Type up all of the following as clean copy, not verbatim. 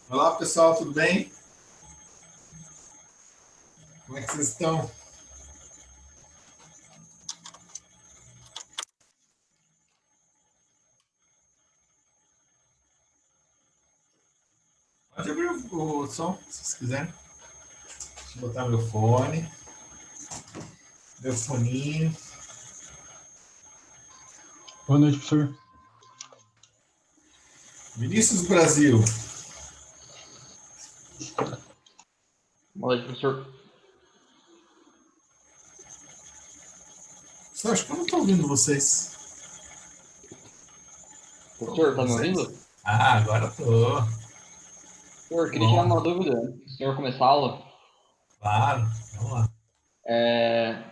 Olá, pessoal, tudo bem? Como é que vocês estão? Pode abrir o som, se vocês quiserem. Deixa eu botar meu fone, meu foninho. Boa noite, professor. Vinícius Brasil. Boa noite, professor. Só acho que eu não estou ouvindo vocês. Professor, tá me ouvindo? Ah, agora estou. Professor, queria tirar uma dúvida antes do senhor começar a aula. Claro, vamos lá.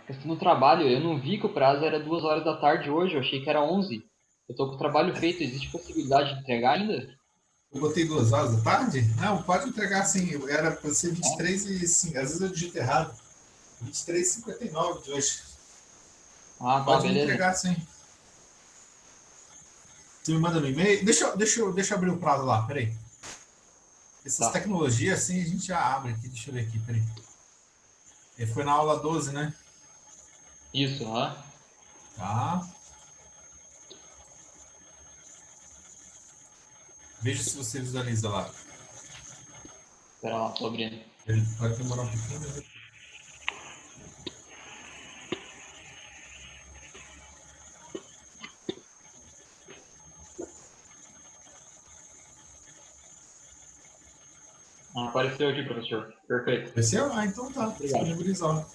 Questão do trabalho, eu não vi que o prazo era 2 horas da tarde hoje, eu achei que era 11. Eu tô com o trabalho feito, existe possibilidade de entregar ainda? Eu botei 2 horas da tarde? Não, pode entregar sim. Era para ser É? 23 e 5. Às vezes eu digito errado. 23h59 de hoje. Ah, tá, Pode me beleza. entregar sim. Você me manda no e-mail? Deixa eu abrir o prazo lá, peraí. Essas Tá. tecnologias assim a gente já abre aqui. Deixa eu ver aqui, peraí. Foi na aula 12, né? Isso, aham. Tá. Veja se você visualiza lá. Espera lá, tô abrindo. Ele pode demorar um pouquinho, mas... Ah, apareceu aqui, professor. Perfeito. Apareceu? Ah, então tá. Obrigado. Disponibilizar.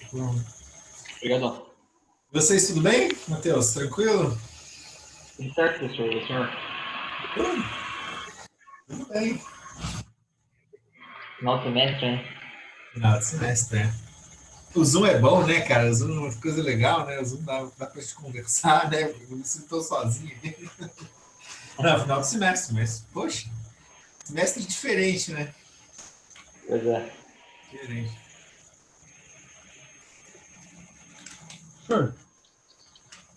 Obrigadão. Vocês, tudo bem, Matheus? Tranquilo? Tudo certo, professor? E o senhor? Tudo bem. Final do semestre, né? Final de semestre, né? O Zoom é bom, né, cara? O Zoom é uma coisa legal, né? O Zoom dá pra gente conversar, né? Eu me sinto sozinho. Não, final do semestre, mas, poxa, semestre diferente, né? Pois é. Diferente. Professor,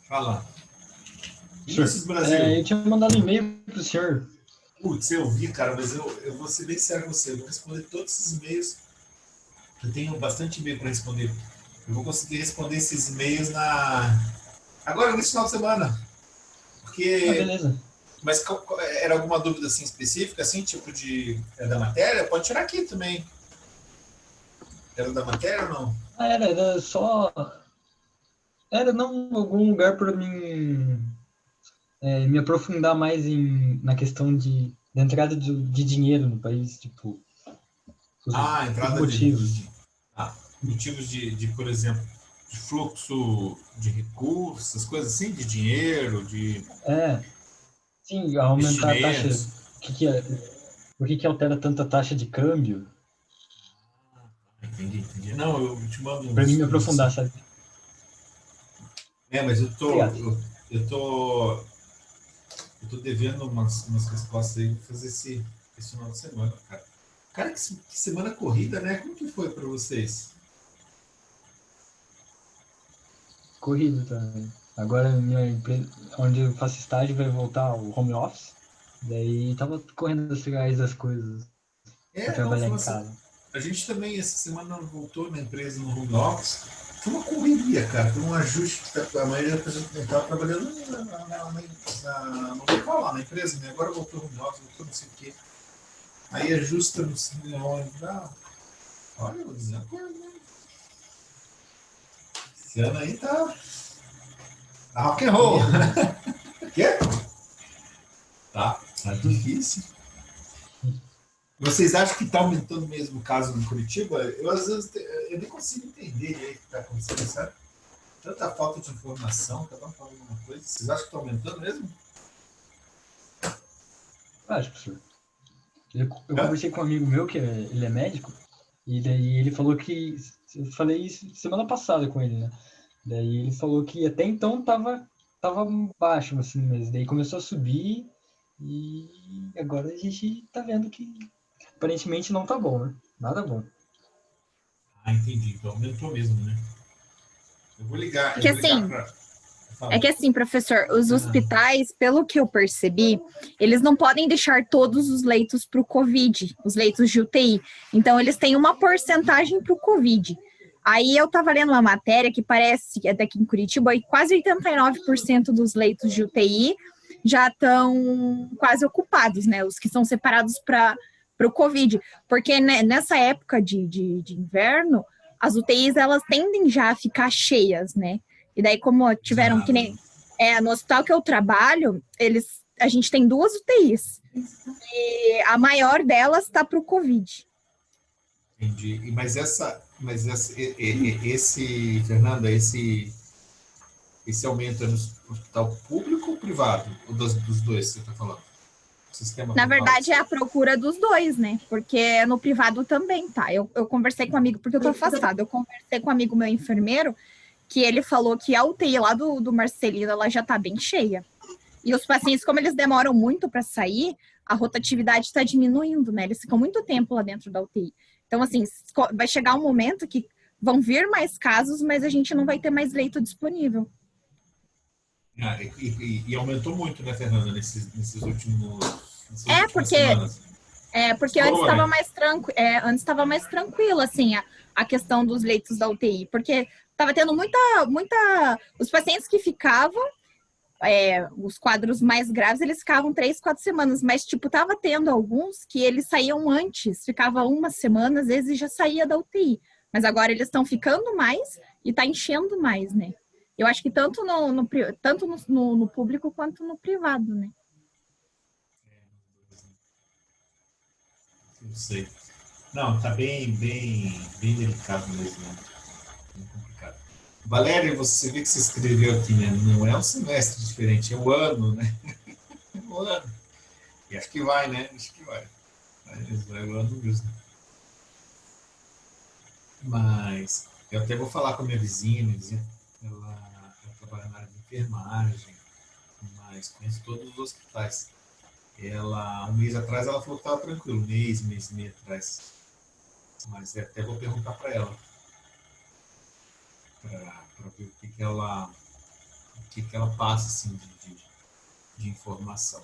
Fala. professor, Vinícius Brasil. eu tinha mandado e-mail para o senhor. Putz, eu vi, cara, mas eu vou ser bem sério com você. Eu vou responder todos esses e-mails. Eu tenho bastante e-mail para responder. Eu vou conseguir responder esses e-mails agora, nesse final de semana. Ah, Porque. beleza. Mas era alguma dúvida assim específica, assim, tipo da matéria? Pode tirar aqui também. Era da matéria ou não? Ah, era só... Era não algum lugar para mim me aprofundar mais na questão da entrada de dinheiro no país, tipo, Ah, os entrada motivos. motivos por exemplo, de fluxo de recursos, essas coisas assim, de dinheiro, de É, sim, aumentar a taxa, investimentos. por que altera tanta taxa de câmbio? Entendi. Não, eu te mando Para mim me uns aprofundar, assim. sabe? Mas Obrigado. eu tô, eu tô devendo umas respostas aí, vou fazer esse final de semana, cara. Cara, que semana corrida, né? Como que foi para vocês? Corrido também. Agora minha empresa, onde eu faço estágio, vai voltar ao home office. Daí tava correndo atrás das coisas para Não, trabalhar foi em uma, casa. a gente também essa semana voltou na empresa no home office. Foi uma correria, cara, foi um ajuste. A maioria da gente estava trabalhando no local lá, na empresa, né? Agora voltou home office, voltou não sei o quê. Aí ajusta no cinema. Olha, eu vou dizer uma coisa, né? Esse ano aí tá rock and roll. Quê? Tá difícil. Vocês acham que está aumentando mesmo o caso no Curitiba? Eu, às vezes, eu nem consigo entender o que está acontecendo, sabe? Tanta falta de informação, cada um falando alguma coisa. Vocês acham que está aumentando mesmo? Acho, professor. Eu Hã? conversei com um amigo meu, ele é médico, e daí ele falou que. Eu falei isso semana passada com ele, né? Daí ele falou que até então tava baixo, assim, mas daí começou a subir e agora a gente tá vendo que aparentemente não tá bom, né? Nada bom. Ah, entendi. Então aumentou mesmo, né? Eu vou ligar Que assim, para. Fala. É que assim, professor, os hospitais, pelo que eu percebi, eles não podem deixar todos os leitos para o Covid, os leitos de UTI. Então, eles têm uma porcentagem para o Covid. Aí eu estava lendo uma matéria que parece que é daqui em Curitiba, e quase 89% dos leitos de UTI já estão quase ocupados, né? Os que são separados para o Covid. Porque né, nessa época de inverno, as UTIs elas tendem já a ficar cheias, né? E daí, como tiveram que nem. No hospital que eu trabalho, a gente tem 2 UTIs. E a maior delas está para o Covid. Entendi. Fernanda, esse aumento é no hospital público ou privado? Ou dos dois que você está falando? Na verdade, é a procura dos dois, né? Porque no privado também, tá? Eu conversei com um amigo, porque eu tô afastada. Eu conversei com um amigo meu enfermeiro, que ele falou que a UTI lá do Marcelino, ela já tá bem cheia. E os pacientes, como eles demoram muito para sair, a rotatividade está diminuindo, né? Eles ficam muito tempo lá dentro da UTI. Então, assim, vai chegar um momento que vão vir mais casos, mas a gente não vai ter mais leito disponível. E aumentou muito, né, Fernanda, nesses últimos porque semanas. Porque antes estava mais tranquilo, mais tranquilo, assim, a questão dos leitos da UTI, porque estava tendo muita. Os pacientes que ficavam, os quadros mais graves, eles ficavam 3, 4 semanas, mas, tipo, tava tendo alguns que eles saíam antes, ficava 1 semana, às vezes já saía da UTI. Mas agora eles estão ficando mais e tá enchendo mais, né? Eu acho que tanto no público quanto no privado, né? Não sei. Não, tá bem delicado mesmo, né? Bem complicado. Valéria, você vê que você escreveu aqui, né? Não é um semestre diferente, é um ano, né? É um ano. E acho que vai, né? Acho que vai. Vai o ano mesmo. Mas eu até vou falar com a minha vizinha ela trabalha na área de enfermagem, mas conhece todos os hospitais. Um mês atrás, ela falou que estava tranquilo, mês e meio atrás. Mas até vou perguntar para ela, para ver o que ela passa assim, de informação.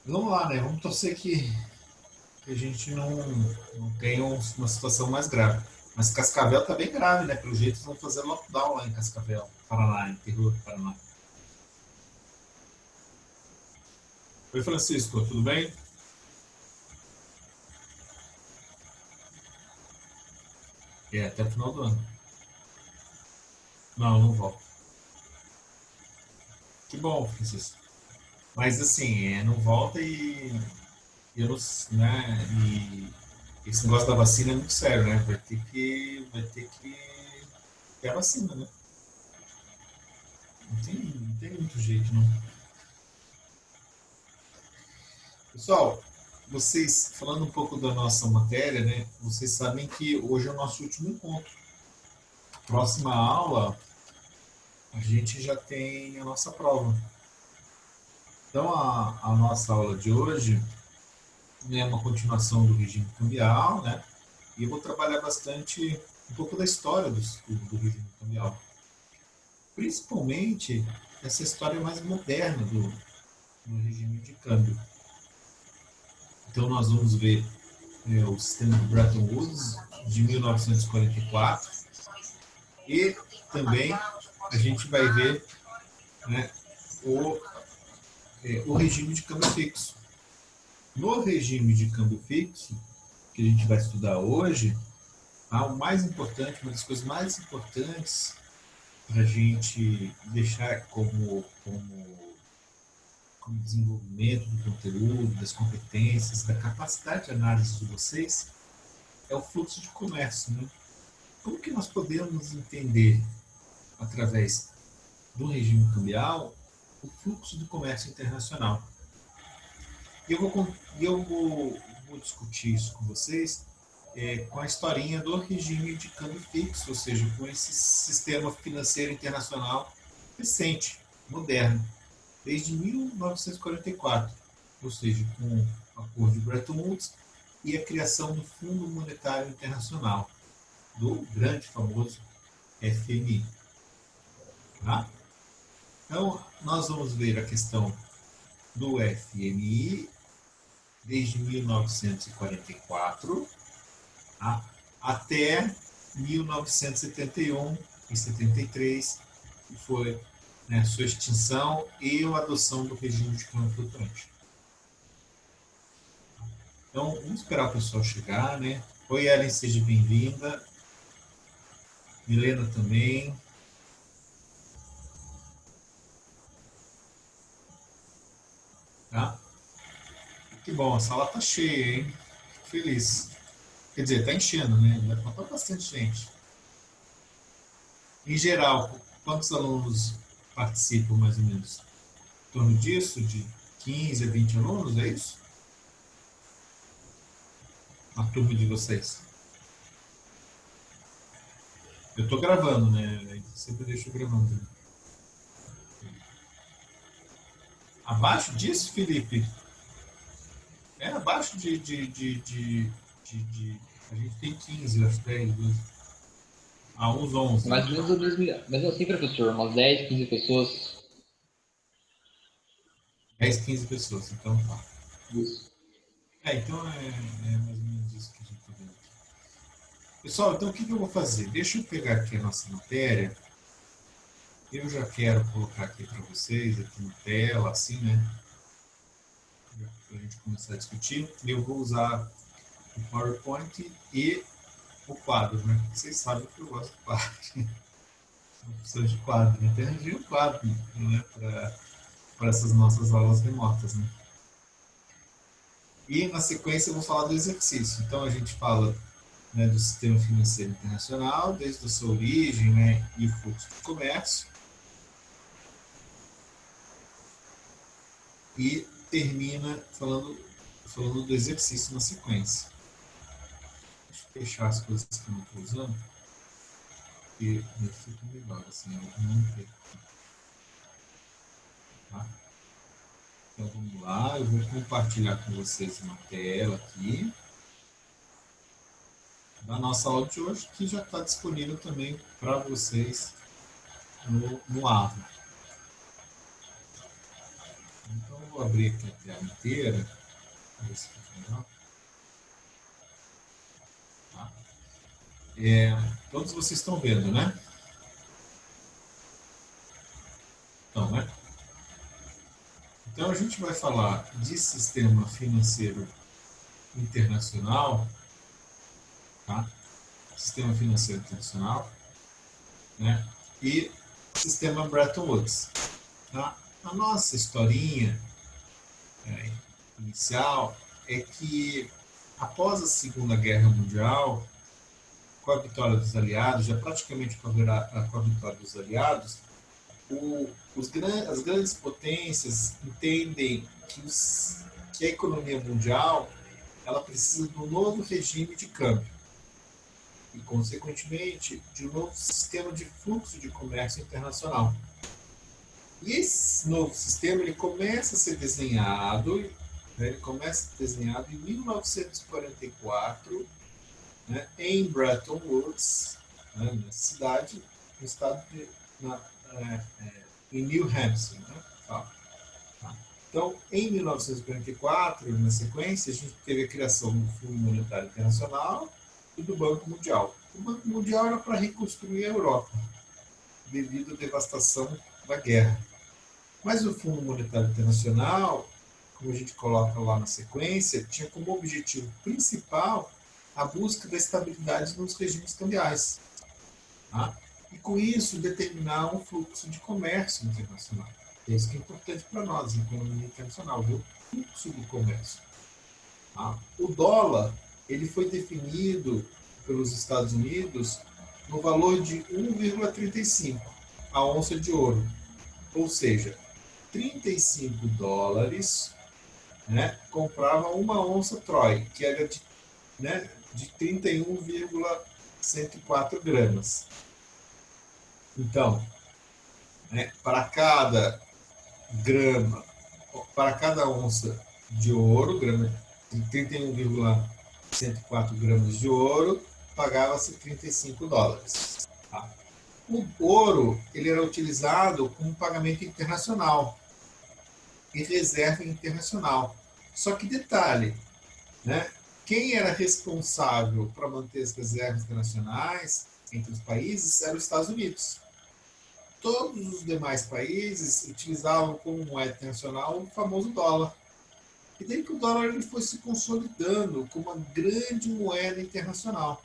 Vamos lá, né? Vamos torcer que a gente não tenha uma situação mais grave. Mas Cascavel está bem grave, né? Pelo jeito, eles vão fazer lockdown lá em Cascavel, Paraná, interior do Paraná. Oi, Francisco, tudo bem? Até o final do ano. Não volto. Que bom, Francisco. Mas assim, não volta e eu não, né? E esse negócio da vacina é muito sério, né? Vai ter que ter a vacina, né? Não tem muito jeito, não. Pessoal, vocês, falando um pouco da nossa matéria, né? Vocês sabem que hoje é o nosso último encontro. Próxima aula, a gente já tem a nossa prova. Então, a nossa aula de hoje é uma continuação do regime cambial, né? E eu vou trabalhar bastante um pouco da história do regime cambial. Principalmente essa história mais moderna do regime de câmbio. Então, nós vamos ver o sistema de Bretton Woods de 1944 e também a gente vai ver, né, o regime de câmbio fixo. No regime de câmbio fixo, que a gente vai estudar hoje, o mais importante, uma das coisas mais importantes para a gente deixar como desenvolvimento do conteúdo, das competências, da capacidade de análise de vocês, é o fluxo de comércio, né? Como que nós podemos entender, através do regime cambial, o fluxo do comércio internacional? E eu vou discutir isso com vocês com a historinha do regime de câmbio fixo, ou seja, com esse sistema financeiro internacional recente, moderno, desde 1944, ou seja, com o acordo de Bretton Woods e a criação do Fundo Monetário Internacional, do grande, famoso FMI. Tá? Então, nós vamos ver a questão do FMI desde 1944, tá? Até 1971 e 73, que foi, né, sua extinção e a adoção do regime de câmbio flutuante. Então, vamos esperar o pessoal chegar, né? Oi, Ellen, seja bem-vinda. Milena também. Tá? Que bom, a sala tá cheia, hein? Fico feliz. Quer dizer, tá enchendo, né? Vai faltar bastante gente. Em geral, quantos alunos participam, mais ou menos? Em torno disso, de 15 a 20 alunos, é isso? A turma de vocês. Eu tô gravando, né? Eu sempre deixo gravando. Abaixo disso, Felipe? É abaixo a gente tem 15, acho 10, 12. Uns 11. Mais ou menos o mesmo assim, professor, umas 10, 15 pessoas. 10, 15 pessoas, então tá. Isso. Então é mais ou menos isso que a gente está vendo aqui. Pessoal, então o que eu vou fazer? Deixa eu pegar aqui a nossa matéria. Eu já quero colocar aqui para vocês, aqui na tela, assim, né? Para a gente começar a discutir. Eu vou usar o PowerPoint e o quadro, né? Vocês sabem que eu gosto do quadro. Não precisa de quadro, né? Até arranjei um quadro, né? Para essas nossas aulas remotas, né? E na sequência eu vou falar do exercício. Então a gente fala, né, do sistema financeiro internacional, desde a sua origem, né, e o fluxo de comércio. E termina falando do exercício na sequência. Deixa eu fechar as coisas que eu não estou usando, porque fica melhor assim, eu não perco. Tá? Então vamos lá, eu vou compartilhar com vocês uma tela aqui da nossa aula de hoje, que já está disponível também para vocês no Ava. Então eu vou abrir aqui a tela inteira, para ver se fica melhor. Tá? Todos vocês estão vendo, né? Então, né? Então a gente vai falar de sistema financeiro internacional, tá? Sistema financeiro internacional, né? E sistema Bretton Woods. Tá? A nossa historinha inicial é que após a Segunda Guerra Mundial, com a vitória dos aliados, já praticamente com a vitória dos aliados, as grandes potências entendem que a economia mundial ela precisa de um novo regime de câmbio e, consequentemente, de um novo sistema de fluxo de comércio internacional. E esse novo sistema ele começa a ser desenhado, né, em 1944, né, em Bretton Woods, né, na cidade, no estado em New Hampshire. Né? Tá. Então, em 1944, na sequência, a gente teve a criação do Fundo Monetário Internacional e do Banco Mundial. O Banco Mundial era para reconstruir a Europa, devido à devastação da guerra. Mas o Fundo Monetário Internacional, como a gente coloca lá na sequência, tinha como objetivo principal a busca da estabilidade nos regimes cambiais. Tá? E com isso determinar um fluxo de comércio internacional. É isso que é importante para nós, na economia internacional, o fluxo do comércio. Tá? O dólar ele foi definido pelos Estados Unidos no valor de 1,35 a onça de ouro. Ou seja, 35 dólares, né, comprava uma onça Troy, que era de 31,104 gramas. Então, né, para cada onça de ouro, 31,104 gramas de ouro, pagava-se 35 dólares. Tá? O ouro ele era utilizado como pagamento internacional e reserva internacional. Só que detalhe, né? Quem era responsável para manter as reservas internacionais entre os países eram os Estados Unidos. Todos os demais países utilizavam como moeda internacional o famoso dólar. E daí que o dólar ele foi se consolidando como uma grande moeda internacional.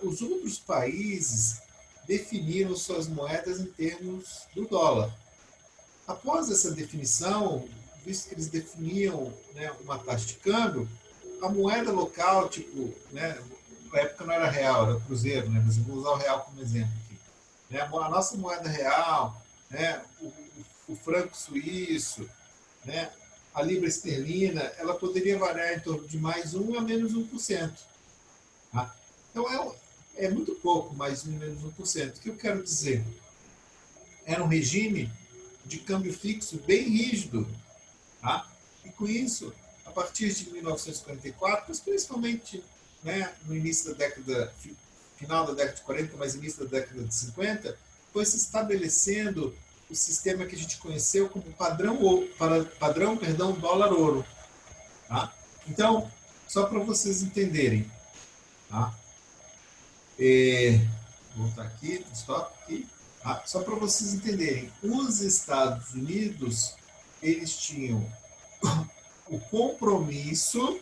Os outros países definiram suas moedas em termos do dólar. Após essa definição, visto que eles definiam, né, uma taxa de câmbio, a moeda local, tipo, né, na época não era real, era cruzeiro, né, mas eu vou usar o real como exemplo aqui. Né, a nossa moeda real, né, o franco suíço, né, a libra esterlina, ela poderia variar em torno de mais 1 a menos 1%. Tá? Então é muito pouco, mais 1 menos 1%. O que eu quero dizer? Era um regime de câmbio fixo bem rígido. Tá? E com isso, a partir de 1944, mas principalmente, né, no início da década, final da década de 40, mas início da década de 50, foi se estabelecendo o sistema que a gente conheceu como padrão dólar-ouro. Tá? Então, só para vocês entenderem, tá? Vou voltar aqui, stop aqui. Tá? Só para vocês entenderem, os Estados Unidos eles tinham o compromisso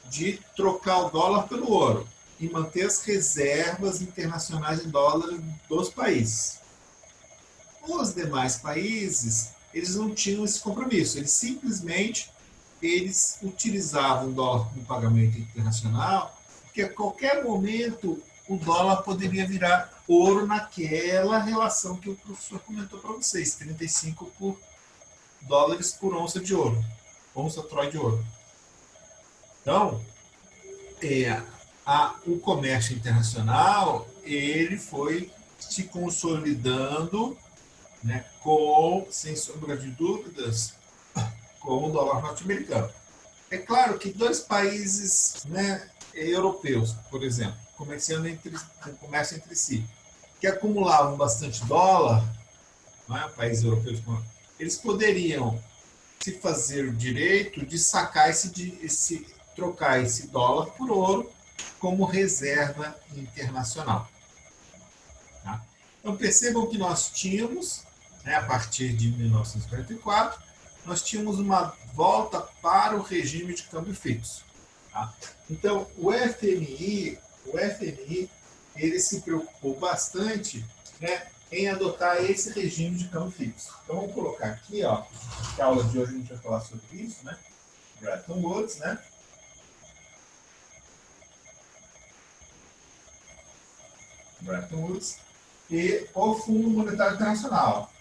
de trocar o dólar pelo ouro e manter as reservas internacionais em dólar dos países. Os demais países, eles não tinham esse compromisso, eles simplesmente utilizavam o dólar como pagamento internacional, porque a qualquer momento o dólar poderia virar ouro naquela relação que o professor comentou para vocês, 35 dólares por onça de ouro, onça Troy de ouro. Então, o comércio internacional ele foi se consolidando, né, sem sombra de dúvidas, com o dólar norte-americano. É claro que dois países, né, europeus, por exemplo, comerciam entre si, que acumulavam bastante dólar, né, países europeus, eles poderiam se fazer o direito de sacar trocar esse dólar por ouro como reserva internacional. Tá? Então percebam que nós tínhamos, né, a partir de 1944, nós tínhamos uma volta para o regime de câmbio fixo. Tá? Então o FMI ele se preocupou bastante, né, em adotar esse regime de câmbio fixo. Então vamos colocar aqui, ó, que a aula de hoje a gente vai falar sobre isso, né? Bretton Woods, né? Bretton Woods e o Fundo Monetário Internacional,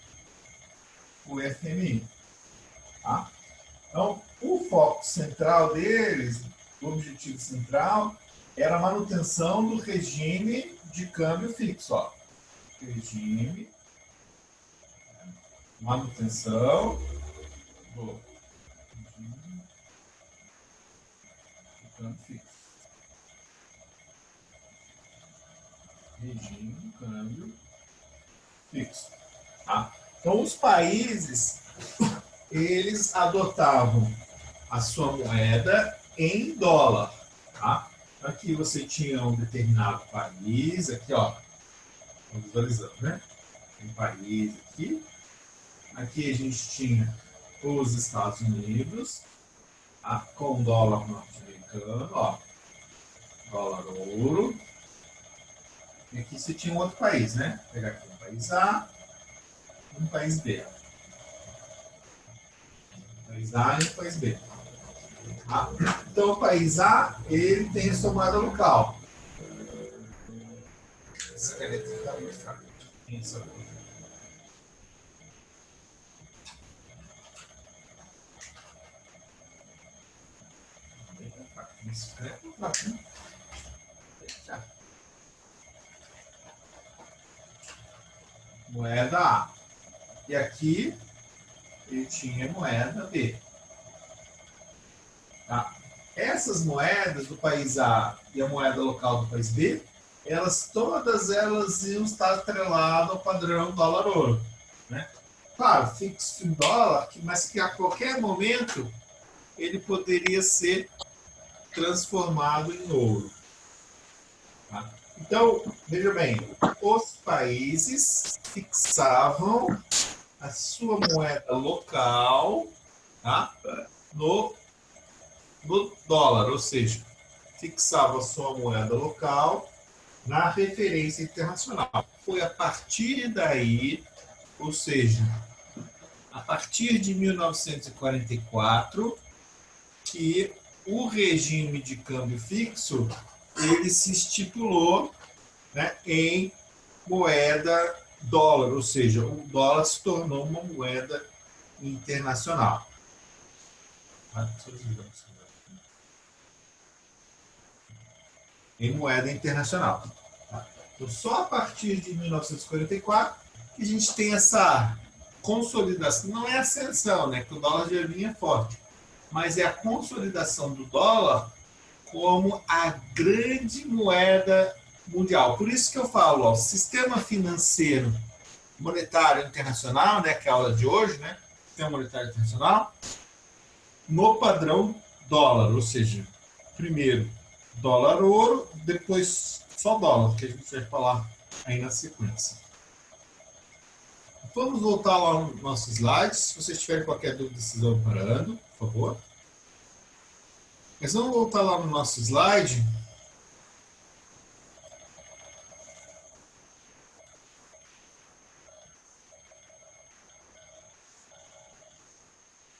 o FMI. Tá? Então, o foco central deles, o objetivo central, era a manutenção do regime de câmbio fixo. Ó. Regime, manutenção do regime de câmbio fixo. Regime de câmbio fixo. Tá? Então, os países eles adotavam a sua moeda em dólar. Tá? Aqui você tinha um determinado país, aqui ó, visualizando, né? Tem país aqui. Aqui a gente tinha os Estados Unidos, tá? Com dólar norte-americano, ó, dólar ouro. E aqui você tinha um outro país, né? Vou pegar aqui um país A e um país B. Um país A e um país B. Tá? Então o país A, ele tem a sua moeda local. Essa caneta está muito fraca. Isso aqui. Moeda A. E aqui ele tinha moeda B. Tá? Essas moedas do país A e a moeda local do país B, todas elas iam estar atreladas ao padrão dólar-ouro, né? Claro, fixo em dólar, mas que a qualquer momento ele poderia ser transformado em ouro. Tá? Então, veja bem, os países fixavam a sua moeda local, tá? no dólar, ou seja, fixava a sua moeda local na referência internacional. Foi a partir daí, ou seja, a partir de 1944, que o regime de câmbio fixo ele se estipulou, né, em moeda dólar, ou seja, o dólar se tornou uma moeda internacional. Em moeda internacional. Então, só a partir de 1944 que a gente tem essa consolidação. Não é ascensão, né? Que o dólar já vinha forte, mas é a consolidação do dólar como a grande moeda mundial. Por isso que eu falo, ó, sistema financeiro monetário internacional, né? Que é a aula de hoje, né? Sistema monetário internacional, no padrão dólar, ou seja, primeiro dólar-ouro, depois só dólar, que a gente vai falar aí na sequência. Vamos voltar lá no nosso slide. Se vocês tiverem qualquer dúvida, vocês vão parando, por favor. Mas vamos voltar lá no nosso slide.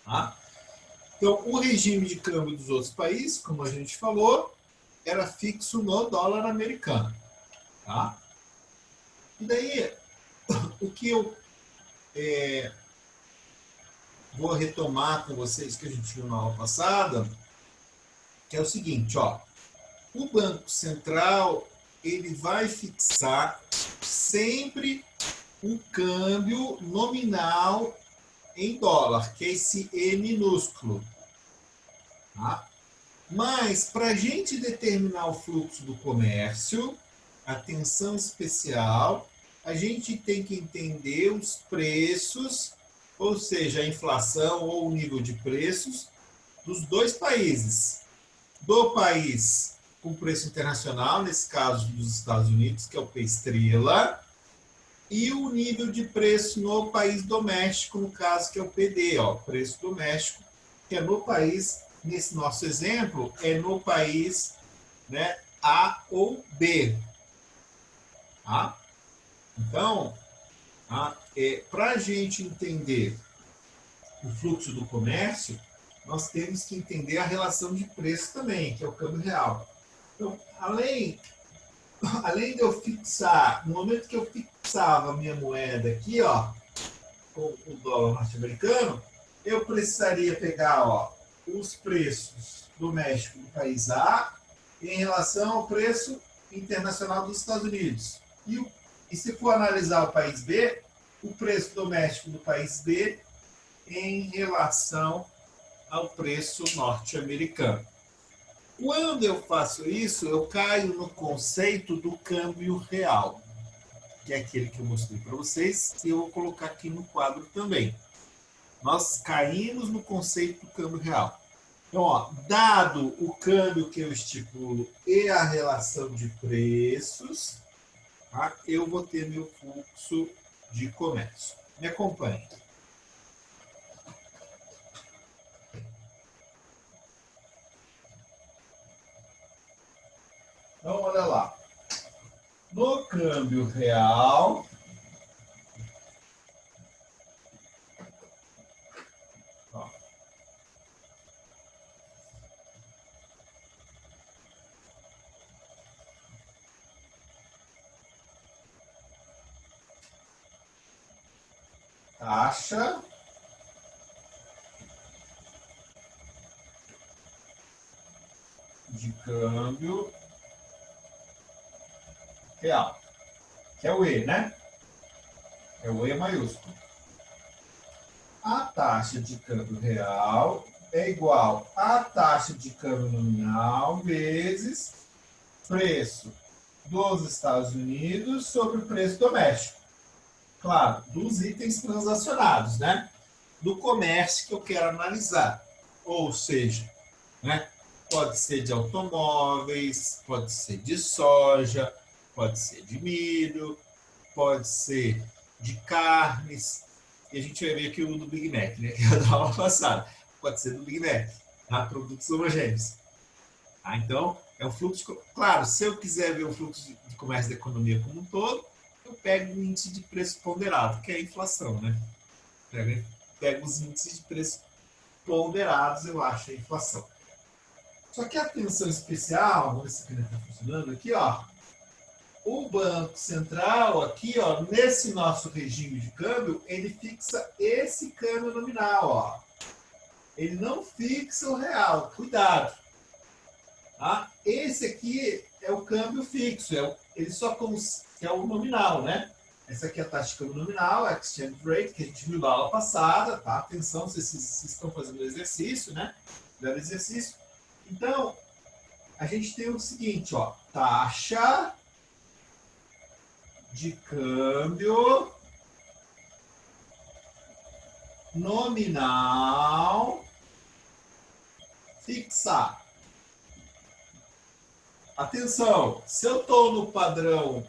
Tá? Então, o regime de câmbio dos outros países, como a gente falou, era fixo no dólar americano. Tá? E daí, o que eu vou retomar com vocês, que a gente viu na aula passada, que é o seguinte, ó, o Banco Central ele vai fixar sempre o câmbio nominal em dólar, que é esse E minúsculo. Tá? Mas, para a gente determinar o fluxo do comércio, atenção especial, a gente tem que entender os preços, ou seja, a inflação ou o nível de preços dos dois países. Do país com preço internacional, nesse caso dos Estados Unidos, que é o P-estrela, e o nível de preço no país doméstico, no caso, que é o PD, ó, preço doméstico, que é no país, nesse nosso exemplo, é no país, né, A ou B. Tá? Então, para a gente entender o fluxo do comércio, nós temos que entender a relação de preço também, que é o câmbio real. Então, além de eu fixar, no momento que eu fixava a minha moeda aqui, ó, com o dólar norte-americano, eu precisaria pegar, ó, os preços domésticos do país A em relação ao preço internacional dos Estados Unidos. E se for analisar o país B, o preço doméstico do país B em relação ao preço norte-americano. Quando eu faço isso, eu caio no conceito do câmbio real, que é aquele que eu mostrei para vocês, e eu vou colocar aqui no quadro também. Nós caímos no conceito do câmbio real. Então, ó, dado o câmbio que eu estipulo e a relação de preços, tá, eu vou ter meu fluxo de comércio. Me acompanhe. Então, olha lá. No câmbio real, ó, taxa de câmbio real, que é o E, né? É o E maiúsculo. A taxa de câmbio real é igual à taxa de câmbio nominal vezes preço dos Estados Unidos sobre o preço doméstico. Claro, dos itens transacionados, né? Do comércio que eu quero analisar. Ou seja, né? Pode ser de automóveis, pode ser de soja, pode ser de milho, pode ser de carnes. E a gente vai ver aqui o do Big Mac, né? Que é da aula passada. Pode ser do Big Mac, tá? Produtos homogêneos. Tá? Então, é um fluxo. Claro, se eu quiser ver o fluxo de comércio da economia como um todo, eu pego o índice de preço ponderado, que é a inflação, né? Pego os índices de preço ponderados, eu acho a inflação. Só que a atenção especial, vamos ver se a caneta está funcionando aqui, ó. O Banco Central, aqui, ó, nesse nosso regime de câmbio, ele fixa esse câmbio nominal, ó. Ele não fixa o real, cuidado. Tá? Esse aqui é o câmbio fixo, ele só é o nominal, né? Essa aqui é a taxa de câmbio nominal, a exchange rate, que a gente viu na aula passada, tá? Atenção, vocês estão fazendo o exercício, né? Fizeram exercício. Então, a gente tem o seguinte, ó, taxa de câmbio nominal fixar. Atenção, se eu estou no padrão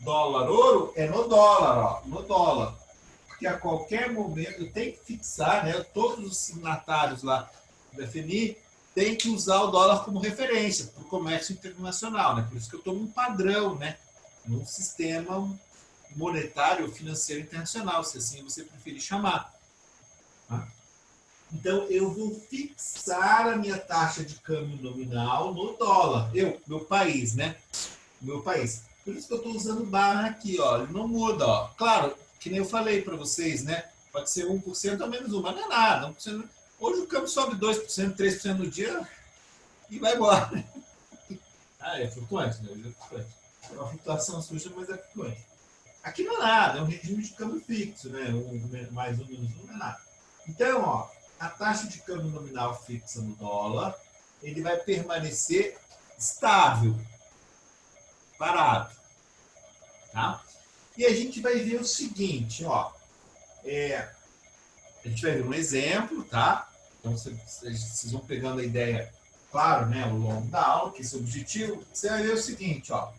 dólar-ouro, é no dólar, ó, no dólar. Porque a qualquer momento eu tenho que fixar, né? Todos os signatários lá do FMI têm que usar o dólar como referência para o comércio internacional, né? Por isso que eu estou num padrão, né? Num sistema monetário financeiro internacional, se assim você preferir chamar. Tá? Então, eu vou fixar a minha taxa de câmbio nominal no dólar. Meu país, né? Meu país. Por isso que eu estou usando barra aqui, ó. Ele não muda, ó. Claro, que nem eu falei para vocês, né? Pode ser 1% ou menos 1%, mas não é nada. 1%. Hoje o câmbio sobe 2%, 3% no dia e vai embora. Ah, é flutuante, né? Hoje é flutuante. É uma flutuação suja, mas é flutuante. Aqui não é nada, é um regime de câmbio fixo, né? Mais um, menos um, não é nada. Então, ó, a taxa de câmbio nominal fixa no dólar, ele vai permanecer estável, parado. Tá? E a gente vai ver o seguinte, ó. A gente vai ver um exemplo, tá? Então, vocês vão pegando a ideia, claro, né, ao longo da aula, que esse é o objetivo. Você vai ver o seguinte, ó.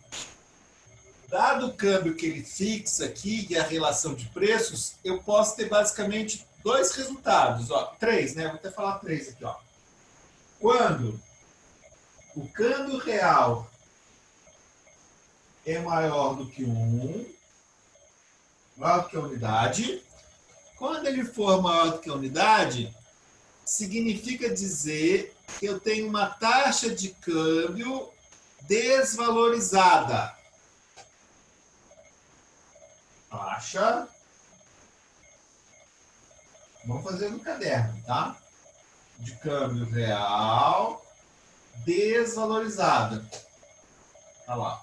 Dado o câmbio que ele fixa aqui e a relação de preços, eu posso ter basicamente dois resultados, ó. 3, né? Vou até falar 3 aqui, ó. Quando o câmbio real é maior do que 1, maior do que a unidade. Quando ele for maior do que a unidade, significa dizer que eu tenho uma taxa de câmbio desvalorizada. Taxa. Vamos fazer no caderno, tá? De câmbio real desvalorizada. Olha lá.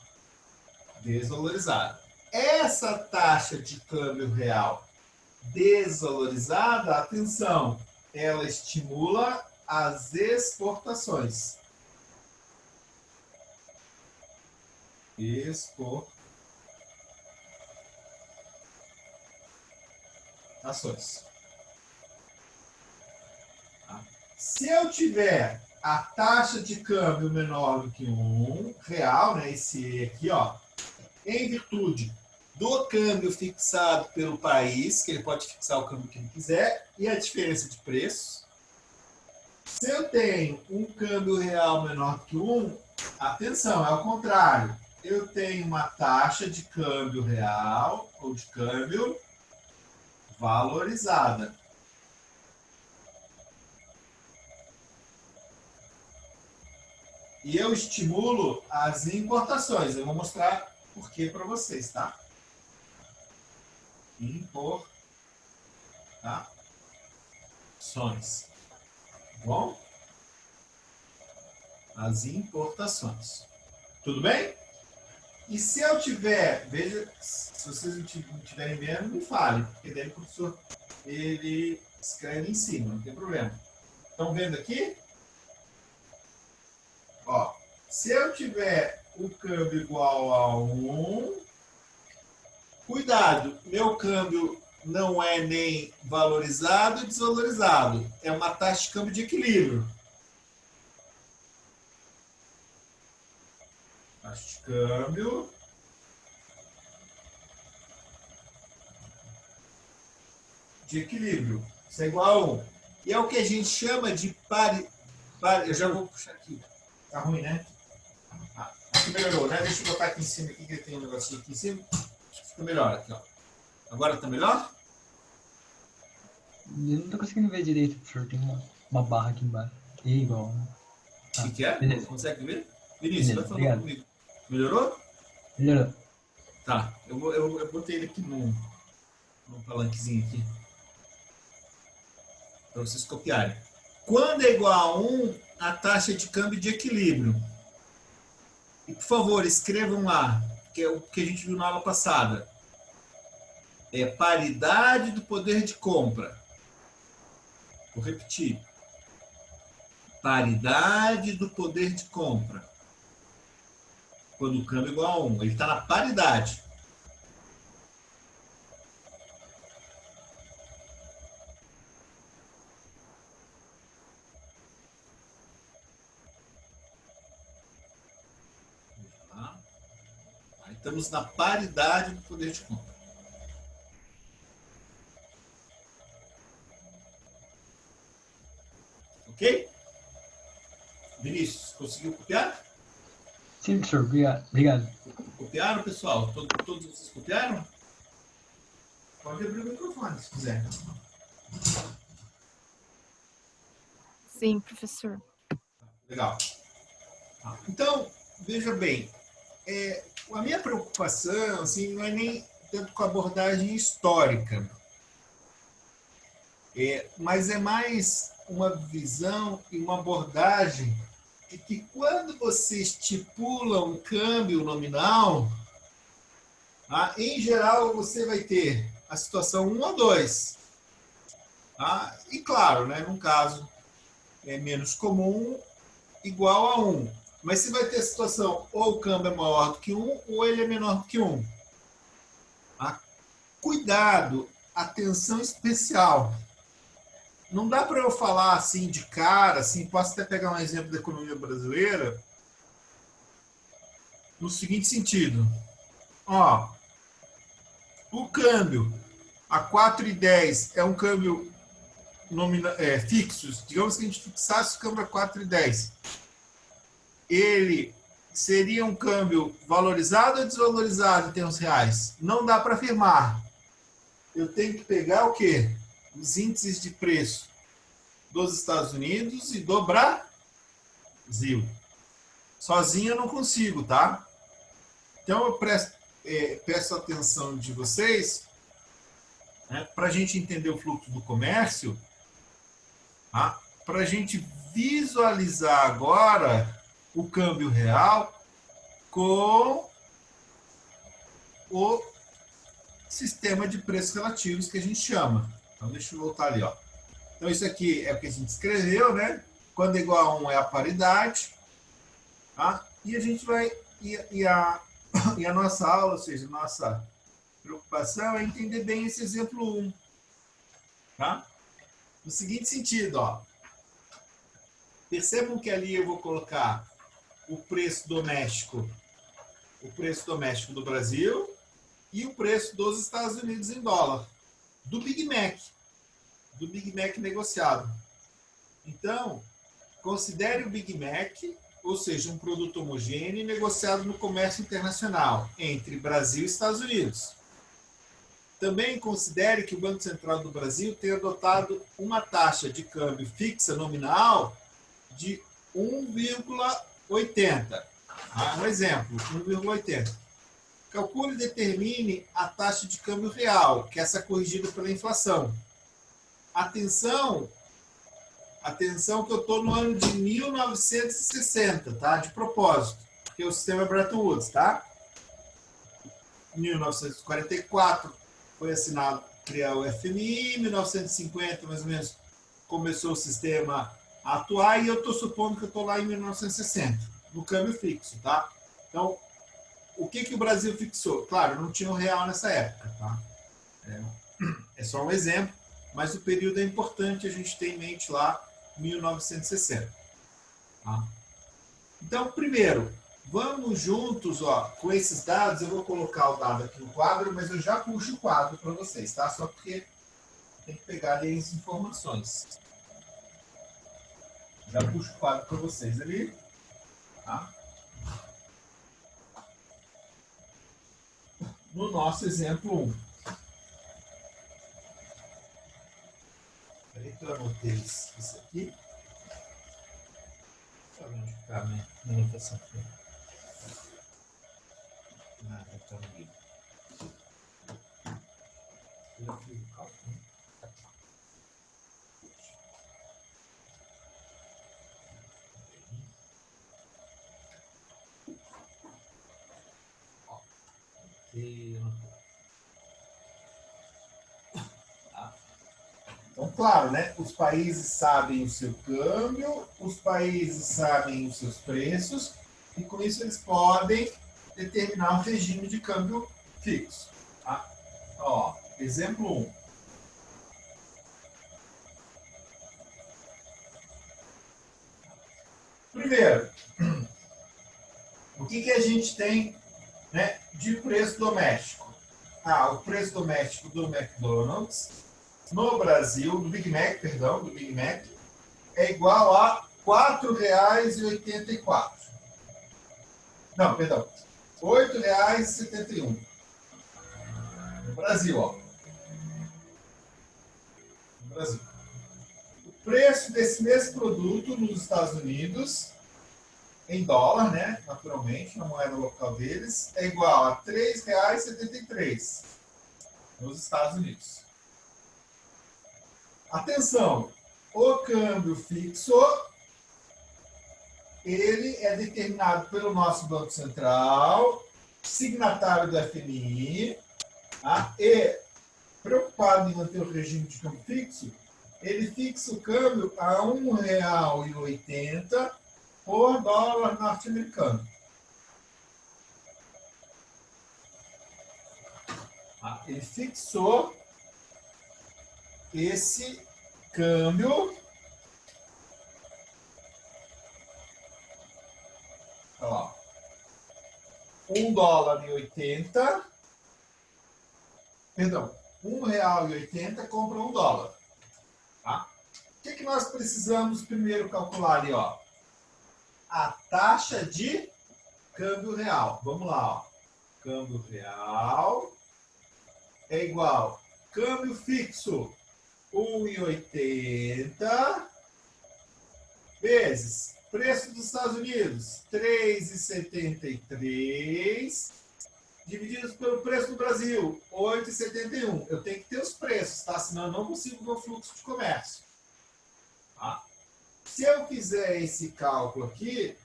Desvalorizada. Essa taxa de câmbio real desvalorizada, atenção, ela estimula as exportações. Exportações. Tá? Se eu tiver a taxa de câmbio menor do que 1 real, né, esse E aqui, ó, em virtude do câmbio fixado pelo país, que ele pode fixar o câmbio que ele quiser, e a diferença de preços. Se eu tenho um câmbio real menor que 1, atenção, é o contrário. Eu tenho uma taxa de câmbio real, ou de câmbio valorizada. E eu estimulo as importações. Eu vou mostrar por que para vocês, tá? Importações. Bom? As importações. Tudo bem? E se eu tiver, veja, se vocês não estiverem vendo, me fale, porque daí o professor ele escreve em cima, não tem problema. Estão vendo aqui? Ó, se eu tiver o câmbio igual a 1. Cuidado, meu câmbio não é nem valorizado e desvalorizado. É uma taxa de câmbio de equilíbrio. Taxa de câmbio de equilíbrio. Isso é igual a 1. E é o que a gente chama de eu já vou puxar aqui. Tá ruim, né? Aqui melhorou, né? Deixa eu botar aqui em cima, aqui, que tem um negocinho aqui em cima. Acho que fica melhor aqui, ó. Agora tá melhor? Eu não tô conseguindo ver direito, professor. Tem uma barra aqui embaixo. É igual. O que é? Beleza. Consegue ver? Vinícius, vai falando obrigado. comigo. Melhorou? Melhorou. Tá. Eu botei ele aqui num palanquezinho aqui. Para vocês copiarem. Quando é igual a 1, a taxa de câmbio de equilíbrio. E, por favor, escrevam lá, que é o que a gente viu na aula passada. É paridade do poder de compra. Vou repetir. Paridade do poder de compra. Quando o câmbio é igual a 1. Ele está na paridade. Aí estamos na paridade do poder de compra. Ok? Vinícius, conseguiu copiar? Sim, professor. Obrigado. Copiaram, pessoal? Todos vocês copiaram? Pode abrir o microfone, se quiser. Sim, professor. Legal. Então, veja bem, a minha preocupação assim, não é nem tanto com a abordagem histórica, mas é mais uma visão e uma abordagem de que quando você estipula um câmbio nominal, em geral você vai ter a situação 1 ou 2. E claro, né, num caso é menos comum, igual a 1. Mas você vai ter a situação ou o câmbio é maior do que 1 ou ele é menor do que 1. Cuidado, atenção especial. Não dá para eu falar assim de cara, assim, posso até pegar um exemplo da economia brasileira, no seguinte sentido. O câmbio a 4,10 é um câmbio fixo. Digamos que a gente fixasse o câmbio a 4,10. Ele seria um câmbio valorizado ou desvalorizado em termos reais? Não dá para afirmar. Eu tenho que pegar o quê? Os índices de preço dos Estados Unidos e do Brasil. Sozinho eu não consigo, tá? Então eu peço a atenção de vocês, né, para a gente entender o fluxo do comércio, para a gente visualizar agora o câmbio real com o sistema de preços relativos que a gente chama. Então, deixa eu voltar ali. Então, isso aqui é o que a gente escreveu, né? Quando é igual a 1 é a paridade. E a gente vai... E a nossa aula, ou seja, nossa preocupação é entender bem esse exemplo 1. No seguinte sentido, percebam que ali eu vou colocar o preço doméstico do Brasil e o preço dos Estados Unidos em dólar, do Big Mac negociado. Então, considere o Big Mac, ou seja, um produto homogêneo negociado no comércio internacional entre Brasil e Estados Unidos. Também considere que o Banco Central do Brasil tem adotado uma taxa de câmbio fixa nominal de 1,80. Um exemplo, 1,80. Calcule e determine a taxa de câmbio real, que é essa corrigida pela inflação. Atenção que eu estou no ano de 1960, tá? De propósito, porque o sistema é Bretton Woods, tá? 1944 foi assinado criar o FMI, em 1950, mais ou menos, começou o sistema a atuar, e eu estou supondo que eu estou lá em 1960, no câmbio fixo, tá? Então, o que o Brasil fixou? Claro, não tinha o real nessa época, tá? É só um exemplo, mas o período é importante a gente ter em mente lá 1960. Tá? Então, primeiro, vamos juntos, ó, com esses dados. Eu vou colocar o dado aqui no quadro, mas eu já puxo o quadro para vocês, tá? Só porque tem que pegar ali as informações. Já puxo o quadro para vocês ali. Tá? No nosso exemplo 1. Peraí que eu anotei isso aqui. Deixa eu ver onde está a minha anotação aqui. Ah, tá no livro. Eu já fiz o cálculo, né? Então, claro, né? Os países sabem o seu câmbio, os países sabem os seus preços, e com isso eles podem determinar um regime de câmbio fixo. Tá? Ó, exemplo 1. Primeiro, o que a gente tem, né, de preço doméstico? O preço doméstico do McDonald's no Brasil, do Big Mac, é igual a R$ 4,84. Não, perdão, R$ 8,71. No Brasil, ó. No Brasil. O preço desse mesmo produto nos Estados Unidos, em dólar, né, naturalmente, na moeda local deles, é igual a R$ 3,73 nos Estados Unidos. Atenção, o câmbio fixo, ele é determinado pelo nosso Banco Central, signatário do FMI, tá? E, preocupado em manter o regime de câmbio fixo, ele fixa o câmbio a R$ 1,80 por dólar norte-americano. Ele fixou esse câmbio. Ó, $1,80. Perdão, R$1,80 compra $1. Tá? O que nós precisamos primeiro calcular ali, ó? A taxa de câmbio real. Vamos lá, ó. Câmbio real é igual câmbio fixo 1,80 vezes preço dos Estados Unidos 3,73 divididos pelo preço do Brasil 8,71. Eu tenho que ter os preços, tá? Senão eu não consigo ver o fluxo de comércio. Tá? Se eu fizer esse cálculo aqui,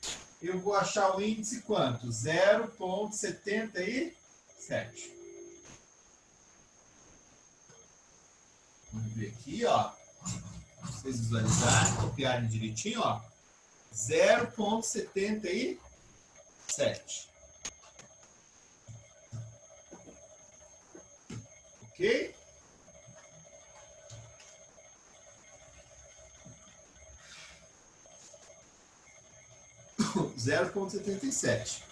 eu vou achar o índice quanto? 0,77. Vamos ver aqui, ó. Pra vocês visualizarem, copiarem direitinho, ó. 0,77. Ok? (0,77).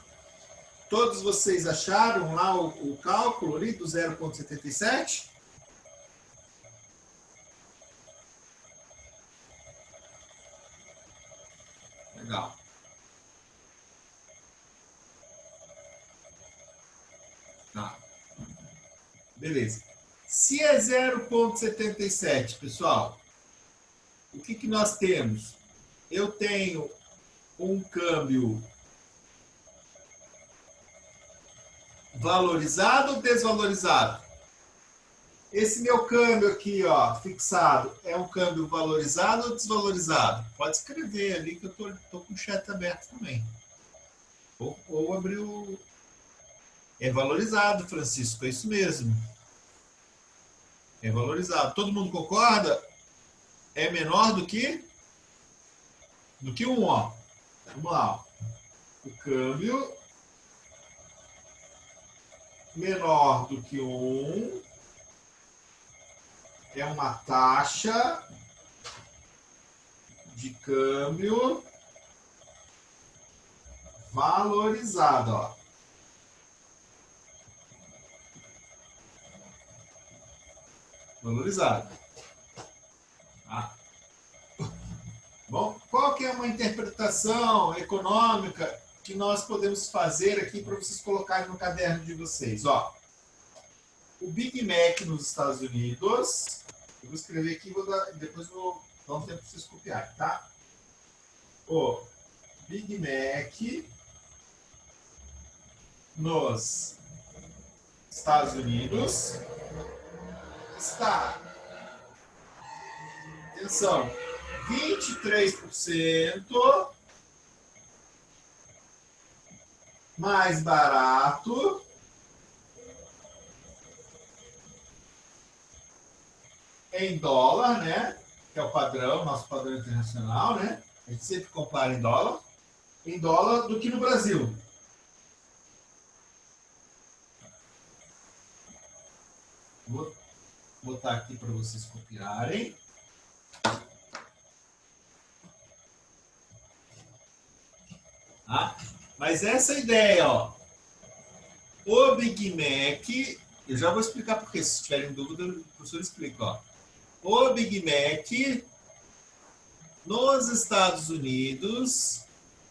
Todos vocês acharam lá o cálculo ali do 0,77? Legal. Tá. Beleza. Se é 0,77, pessoal, o que nós temos? Eu tenho um câmbio valorizado ou desvalorizado? Esse meu câmbio aqui, ó, fixado, é um câmbio valorizado ou desvalorizado? Pode escrever ali que eu tô com o chat aberto também. Ou abrir o... É valorizado, Francisco, é isso mesmo. É valorizado. Todo mundo concorda? É menor do que 1, ó. Vamos lá, ó. O câmbio menor do que 1 é uma taxa de câmbio valorizada, ó. Valorizada. Tá? Bom, qual que é uma interpretação econômica que nós podemos fazer aqui para vocês colocarem no caderno de vocês? Ó, o Big Mac nos Estados Unidos, eu vou escrever aqui, depois vou dar um tempo para vocês copiarem, tá? O Big Mac nos Estados Unidos está, atenção, 23% mais barato em dólar, né? Que é o padrão, nosso padrão internacional, né? A gente sempre compara em dólar do que no Brasil. Vou botar aqui para vocês copiarem. Tá? Mas essa ideia, ó. O Big Mac, eu já vou explicar por quê. Se tiverem dúvida, o professor explica, ó. O Big Mac nos Estados Unidos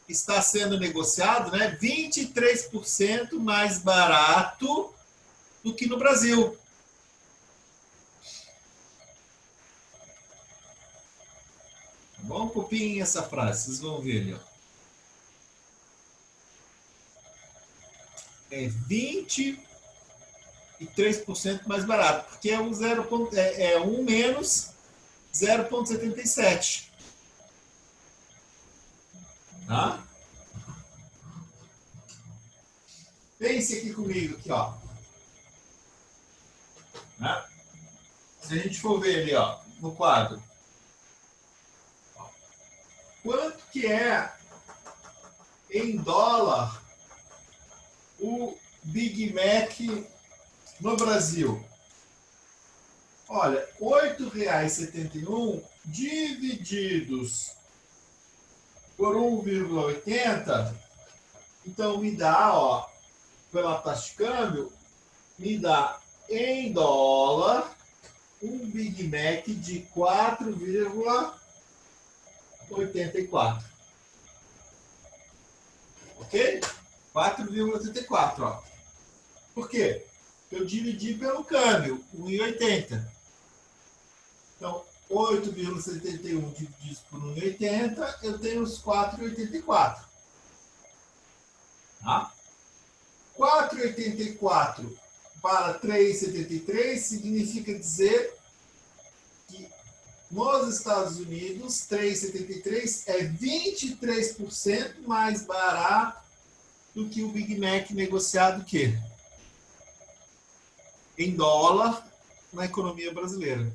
está sendo negociado, né, 23% mais barato do que no Brasil. Tá bom? Copiem essa frase, vocês vão ver ali, ó. É 23% mais barato, porque é um 1 menos 0,77. Tá? Pense aqui comigo, aqui, ó. Né? Se a gente for ver ali, ó, no quadro, quanto que é em dólar o Big Mac no Brasil? Olha, R$ 8,71 divididos por 1,80, então me dá, ó, pela taxa de câmbio, me dá em dólar um Big Mac de 4,84. Ok? 4,84, ó. Por quê? Eu dividi pelo câmbio, 1,80. Então, 8,71 dividido por 1,80, eu tenho os 4,84. Tá? 4,84 para 3,73 significa dizer que nos Estados Unidos, 3,73 é 23% mais barato do que o Big Mac negociado que em dólar na economia brasileira.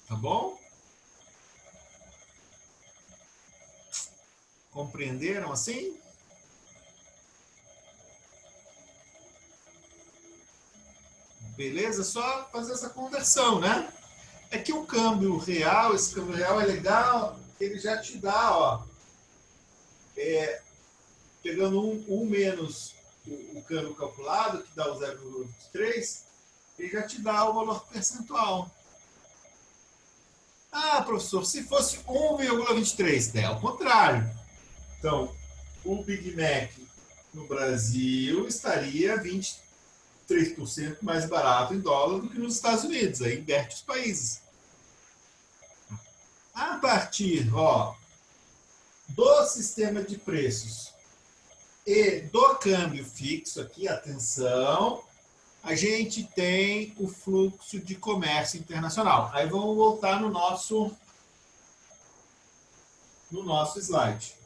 Tá bom? Compreenderam assim? Beleza? Só fazer essa conversão, né? É que o câmbio real, esse câmbio real é legal, ele já te dá, ó, pegando um menos o câmbio calculado, que dá o 0,23, ele já te dá o valor percentual. Ah, professor, se fosse 1,23, é ao contrário. Então, o Big Mac no Brasil estaria 23% mais barato em dólar do que nos Estados Unidos. Aí inverte os países. A partir, ó, do sistema de preços e do câmbio fixo aqui, atenção, a gente tem o fluxo de comércio internacional. Aí vamos voltar no nosso slide.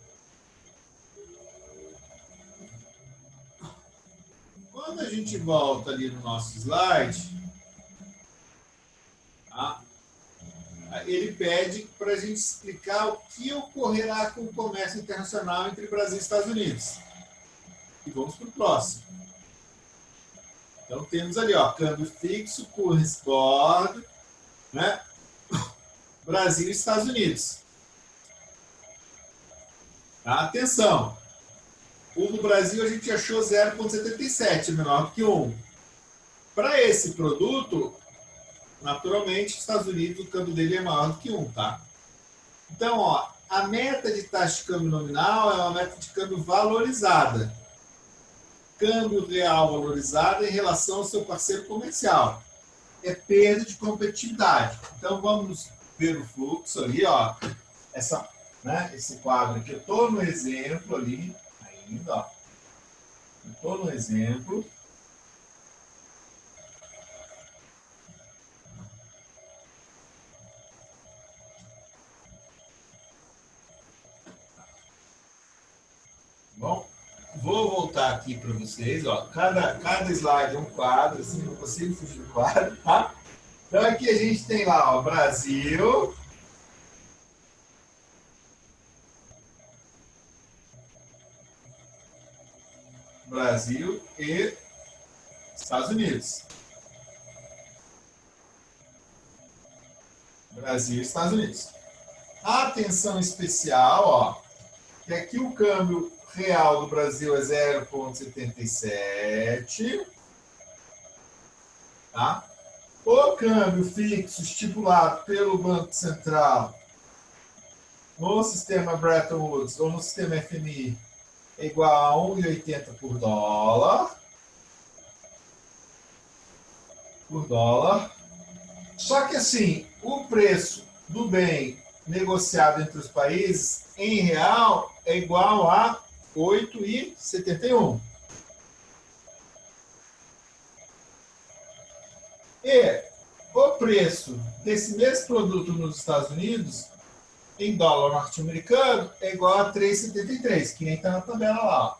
Quando a gente volta ali no nosso slide, tá? ele pede para a gente explicar o que ocorrerá com o comércio internacional entre Brasil e Estados Unidos. E vamos para o próximo. Então temos ali, ó, câmbio fixo, currency board, né? Brasil e Estados Unidos. Tá? Atenção! O do Brasil a gente achou 0,77, menor do que 1. Para esse produto, naturalmente, Estados Unidos, o câmbio dele é maior do que 1, tá? Então, ó, a meta de taxa de câmbio nominal é uma meta de câmbio valorizada. Câmbio real valorizado em relação ao seu parceiro comercial. É perda de competitividade. Então, vamos ver o fluxo ali, ó. Esse quadro aqui, eu estou no exemplo ali, ainda, ó. Eu estou no exemplo. Bom, vou voltar aqui para vocês, ó. Cada slide é um quadro, assim, não consigo fugir do quadro, tá? Então aqui a gente tem lá, ó, Brasil. Brasil e Estados Unidos. Brasil e Estados Unidos. Atenção especial, ó, que aqui o câmbio real do Brasil é 0,77, tá? O câmbio fixo estipulado pelo Banco Central no sistema Bretton Woods ou no sistema FMI é igual a 1,80 por dólar. Só que assim, o preço do bem negociado entre os países em real é igual a 8,71. E o preço desse mesmo produto nos Estados Unidos, em dólar norte-americano, é igual a 3,73, que nem está na tabela lá. Ó.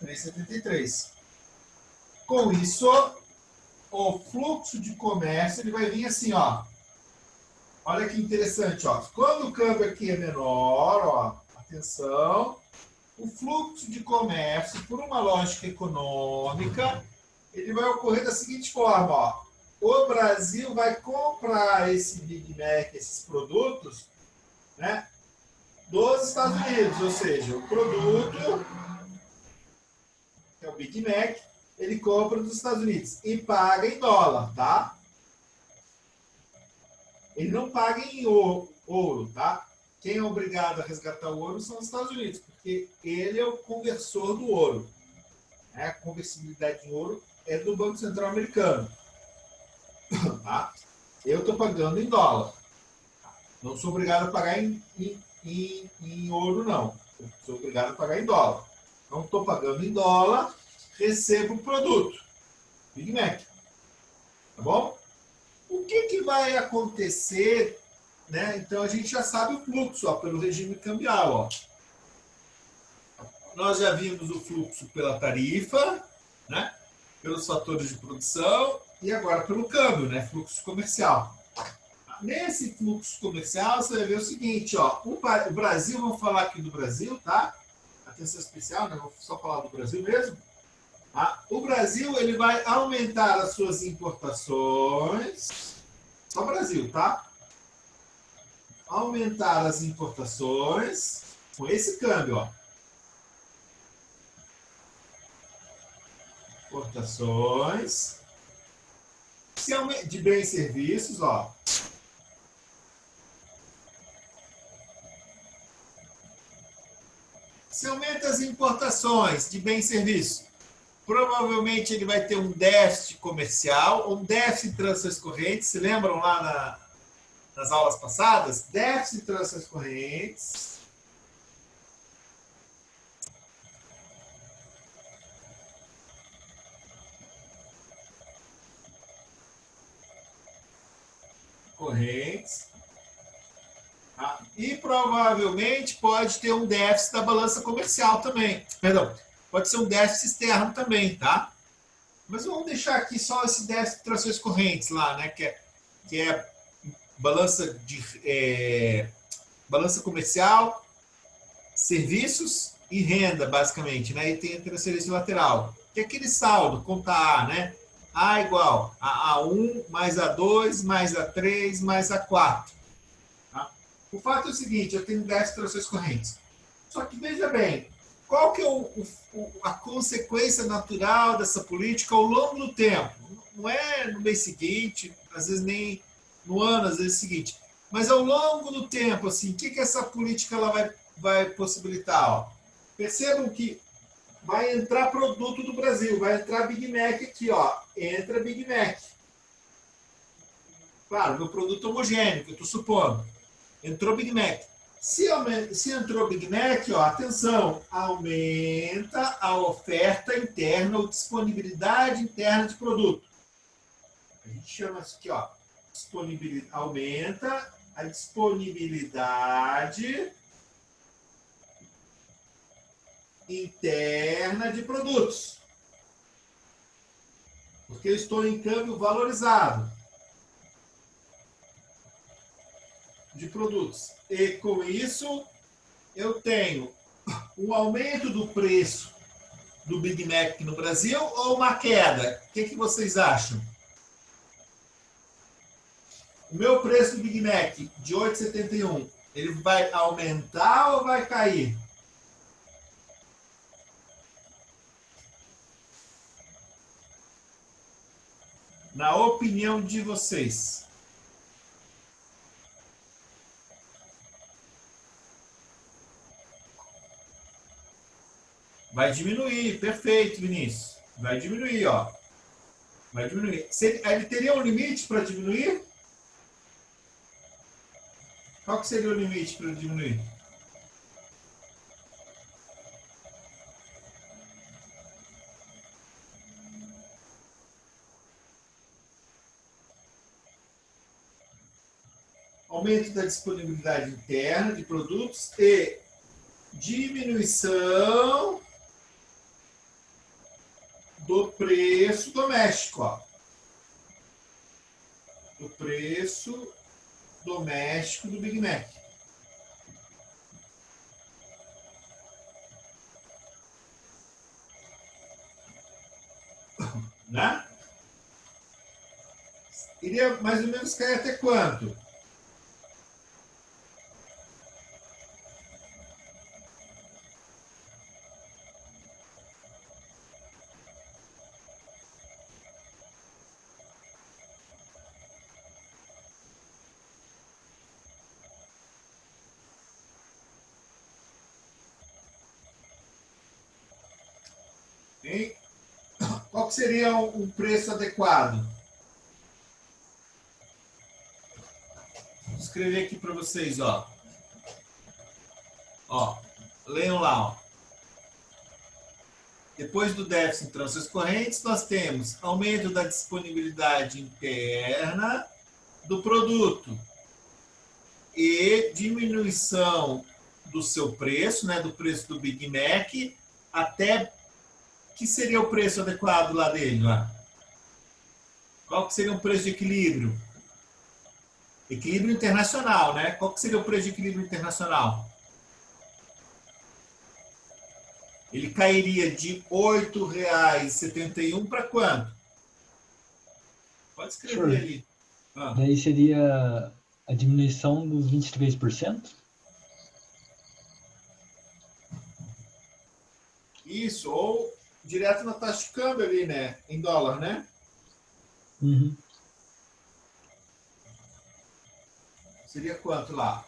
3,73. Com isso, o fluxo de comércio ele vai vir assim, ó. Olha que interessante, ó. Quando o câmbio aqui é menor, ó, atenção, o fluxo de comércio, por uma lógica econômica, ele vai ocorrer da seguinte forma, ó. O Brasil vai comprar esse Big Mac, esses produtos, né, dos Estados Unidos, ou seja, o produto, que é o Big Mac, ele compra dos Estados Unidos e paga em dólar, tá? Ele não paga em ouro, tá? Quem é obrigado a resgatar o ouro são os Estados Unidos, porque ele é o conversor do ouro. A conversibilidade em ouro é do Banco Central americano. Tá? Eu estou pagando em dólar. Não sou obrigado a pagar em ouro, não. Eu sou obrigado a pagar em dólar. Não estou pagando em dólar, recebo o produto. Big Mac. Tá bom? O que vai acontecer, né? Então a gente já sabe o fluxo, ó, pelo regime cambial, ó. Nós já vimos o fluxo pela tarifa, né? Pelos fatores de produção e agora pelo câmbio, né? Fluxo comercial. Nesse fluxo comercial, você vai ver o seguinte, ó, o Brasil, vamos falar aqui do Brasil, tá? Atenção especial, né? Vou só falar do Brasil mesmo. Tá? O Brasil, ele vai aumentar as suas importações, só o Brasil, tá? Aumentar as importações com esse câmbio, ó. Importações de bens e serviços, ó. Se aumenta as importações de bens e serviços, provavelmente ele vai ter um déficit comercial, um déficit de transações correntes. Se lembram lá nas aulas passadas? Déficit de transações correntes. Tá? E provavelmente pode ter um déficit da balança comercial também. Perdão, pode ser um déficit externo também, tá? Mas vamos deixar aqui só esse déficit de transações correntes lá, né? Que é balança balança comercial, serviços e renda, basicamente, né? E tem a transferência lateral, que é aquele saldo, conta A, né? A igual a A1 mais A2 mais A3 mais A4. Tá? O fato é o seguinte, eu tenho 10 transações correntes. Só que veja bem, qual que é a consequência natural dessa política ao longo do tempo? Não é no mês seguinte, às vezes nem no ano, às vezes é o seguinte. Mas ao longo do tempo, assim, o que essa política ela vai possibilitar? Ó? Percebam que vai entrar produto do Brasil, vai entrar Big Mac aqui, ó. Entra Big Mac. Claro, meu produto homogêneo, que eu estou supondo. Entrou Big Mac. Se entrou Big Mac, ó, atenção, aumenta a oferta interna ou disponibilidade interna de produto. A gente chama isso aqui, ó, aumenta a disponibilidade interna de produtos. Porque eu estou em câmbio valorizado de produtos. E com isso, eu tenho um aumento do preço do Big Mac no Brasil ou uma queda? O que vocês acham? O meu preço do Big Mac de 8,71, ele vai aumentar ou vai cair? Na opinião de vocês. Vai diminuir, perfeito, Vinícius. Vai diminuir, ó. Vai diminuir. Ele teria um limite para diminuir? Qual que seria o limite para diminuir? Aumento da disponibilidade interna de produtos e diminuição do preço doméstico, ó. Do preço doméstico do Big Mac. Né? Iria mais ou menos cair até quanto? Hein? Qual que seria um preço adequado? Vou escrever aqui para vocês, ó. Ó, leiam lá, ó. Depois do déficit em transações correntes, nós temos aumento da disponibilidade interna do produto e diminuição do seu preço, né, do preço do Big Mac, até que seria o preço adequado lá dele, lá? Qual que seria o preço de equilíbrio? Equilíbrio internacional, né? Qual que seria o preço de equilíbrio internacional? Ele cairia de R$ 8,71 para quanto? Pode escrever ali. Ah. Daí seria a diminuição dos 23%? Isso, ou direto na taxa de câmbio ali, né? Em dólar, né? Uhum. Seria quanto lá?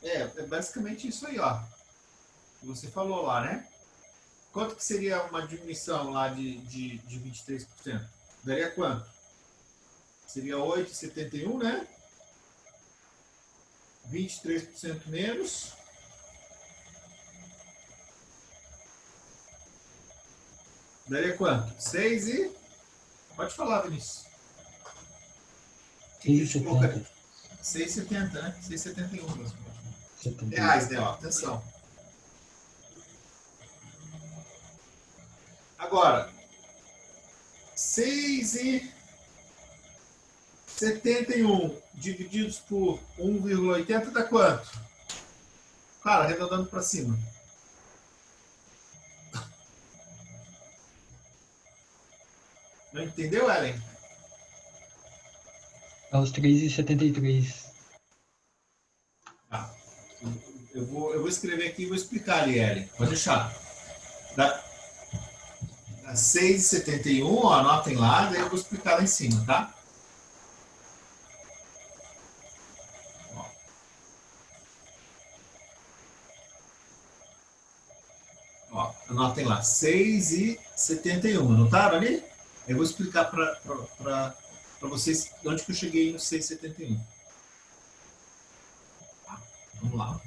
É basicamente isso aí, ó. Que você falou lá, né? Quanto que seria uma diminuição lá de 23%? Daria quanto? Seria 8,71, né? 23% menos. Daria quanto? 6 e... Pode falar, Vinícius. 6,70. 6,70, né? 6,71. 71. Reais, né? Ó, atenção. Agora, 6,71 divididos por 1,80 dá quanto? Cara, arredondando para cima. Não entendeu, Ellen? É os 3,73. Tá. Eu vou escrever aqui e vou explicar ali, Ellen. Pode deixar. Dá 6,71, ó, anotem lá, daí eu vou explicar lá em cima, tá? Ó, anotem lá, 6,71, anotaram ali? Eu vou explicar para vocês onde que eu cheguei no 6,71. Tá, vamos lá.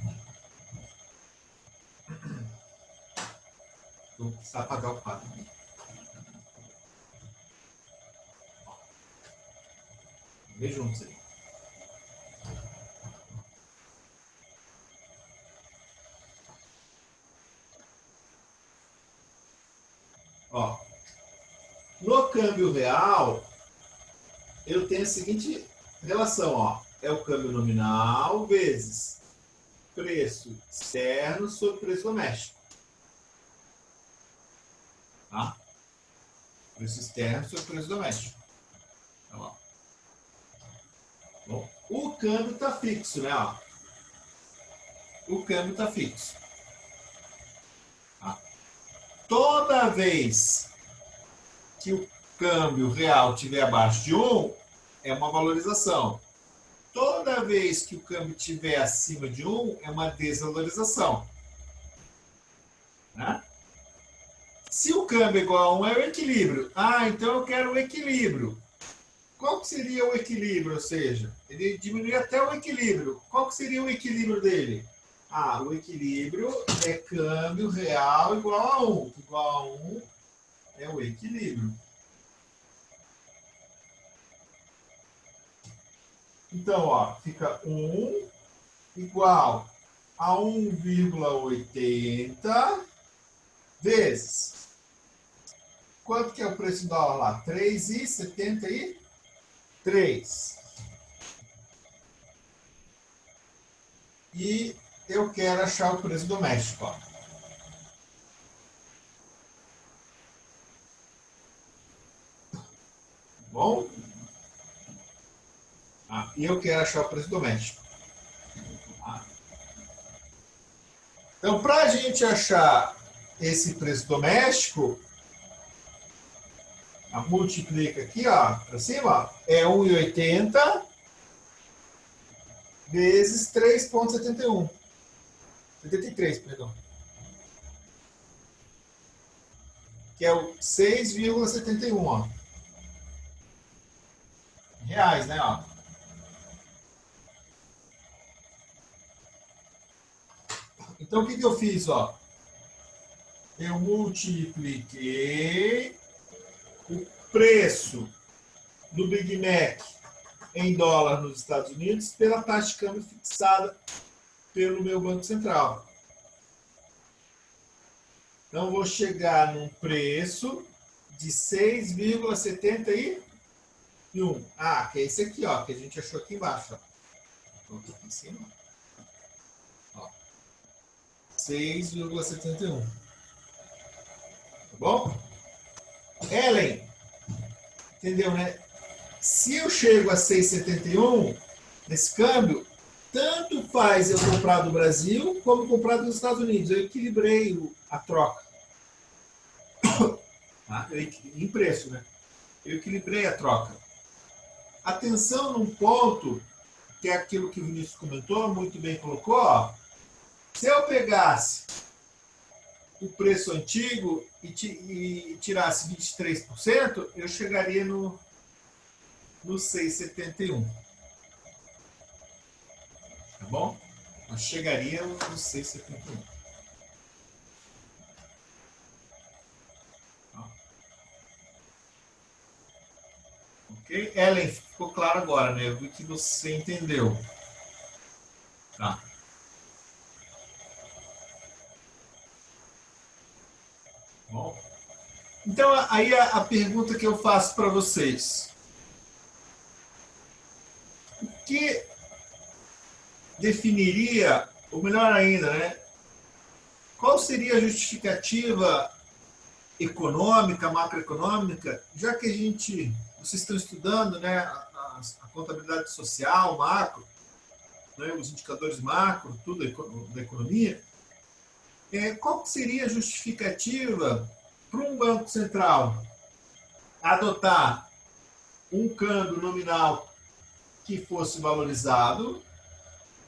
Vou precisar apagar o quadro. Vê juntos aí. Ó, no câmbio real, eu tenho a seguinte relação, ó. É o câmbio nominal vezes preço externo sobre preço doméstico. Tá? Preço externo sobre preço doméstico. Tá bom. Bom, o câmbio está fixo, né? Ó. O câmbio está fixo. Tá? Toda vez que o câmbio real estiver abaixo de 1, é uma valorização. Toda vez que o câmbio estiver acima de 1, é uma desvalorização. Né? Se o câmbio é igual a 1, é o equilíbrio. Ah, então eu quero o equilíbrio. Qual que seria o equilíbrio? Ou seja, ele diminui até o equilíbrio. Qual que seria o equilíbrio dele? Ah, o equilíbrio é câmbio real igual a 1. Igual a 1 é o equilíbrio. Então, ó, fica 1 igual a 1,80 vezes. Quanto que é o preço do dólar lá? 3,73. E eu quero achar o preço doméstico. Ó. Bom? E eu quero achar o preço doméstico. Então, para a gente achar esse preço doméstico, multiplica aqui, ó, para cima, ó, é 1,80 vezes 3,71. 73, perdão. Que é o 6,71, ó. Reais, né, ó. Então, o que eu fiz, ó? Eu multipliquei o preço do Big Mac em dólar nos Estados Unidos pela taxa de câmbio fixada pelo meu Banco Central. Então, vou chegar num preço de 6,71. Que é esse aqui, ó, que a gente achou aqui embaixo. Ó. Então, aqui em cima. Ó. 6,71. Tá bom? Ellen, entendeu, né? Se eu chego a 6,71 nesse câmbio, tanto faz eu comprar do Brasil como comprar dos Estados Unidos. Eu equilibrei a troca. Em preço, né? Eu equilibrei a troca. Atenção num ponto, que é aquilo que o Vinícius comentou, muito bem colocou. Ó. Se eu pegasse o preço antigo e tirasse 23%, eu chegaria no 6,71. Tá bom? Eu chegaria no 6,71. Ok? Ellen, ficou claro agora, né? Eu vi que você entendeu. Tá. Bom. Então, aí a pergunta que eu faço para vocês. O que definiria, ou melhor ainda, né? Qual seria a justificativa econômica, macroeconômica, já que vocês estão estudando, né, a contabilidade social, macro, né, os indicadores macro, tudo da economia, qual seria a justificativa para um banco central adotar um câmbio nominal que fosse valorizado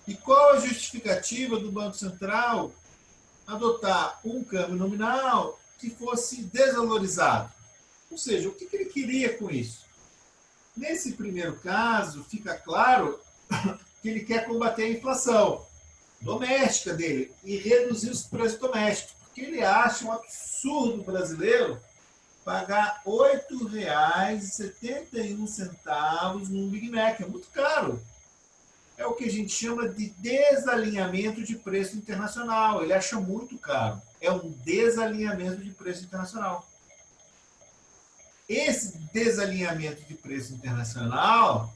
e qual a justificativa do Banco Central adotar um câmbio nominal que fosse desvalorizado? Ou seja, o que ele queria com isso? Nesse primeiro caso, fica claro que ele quer combater a inflação doméstica dele e reduzir os preços domésticos, porque ele acha um absurdo brasileiro pagar R$ 8,71 num Big Mac. É muito caro. É o que a gente chama de desalinhamento de preço internacional. Ele acha muito caro. É um desalinhamento de preço internacional. Esse desalinhamento de preço internacional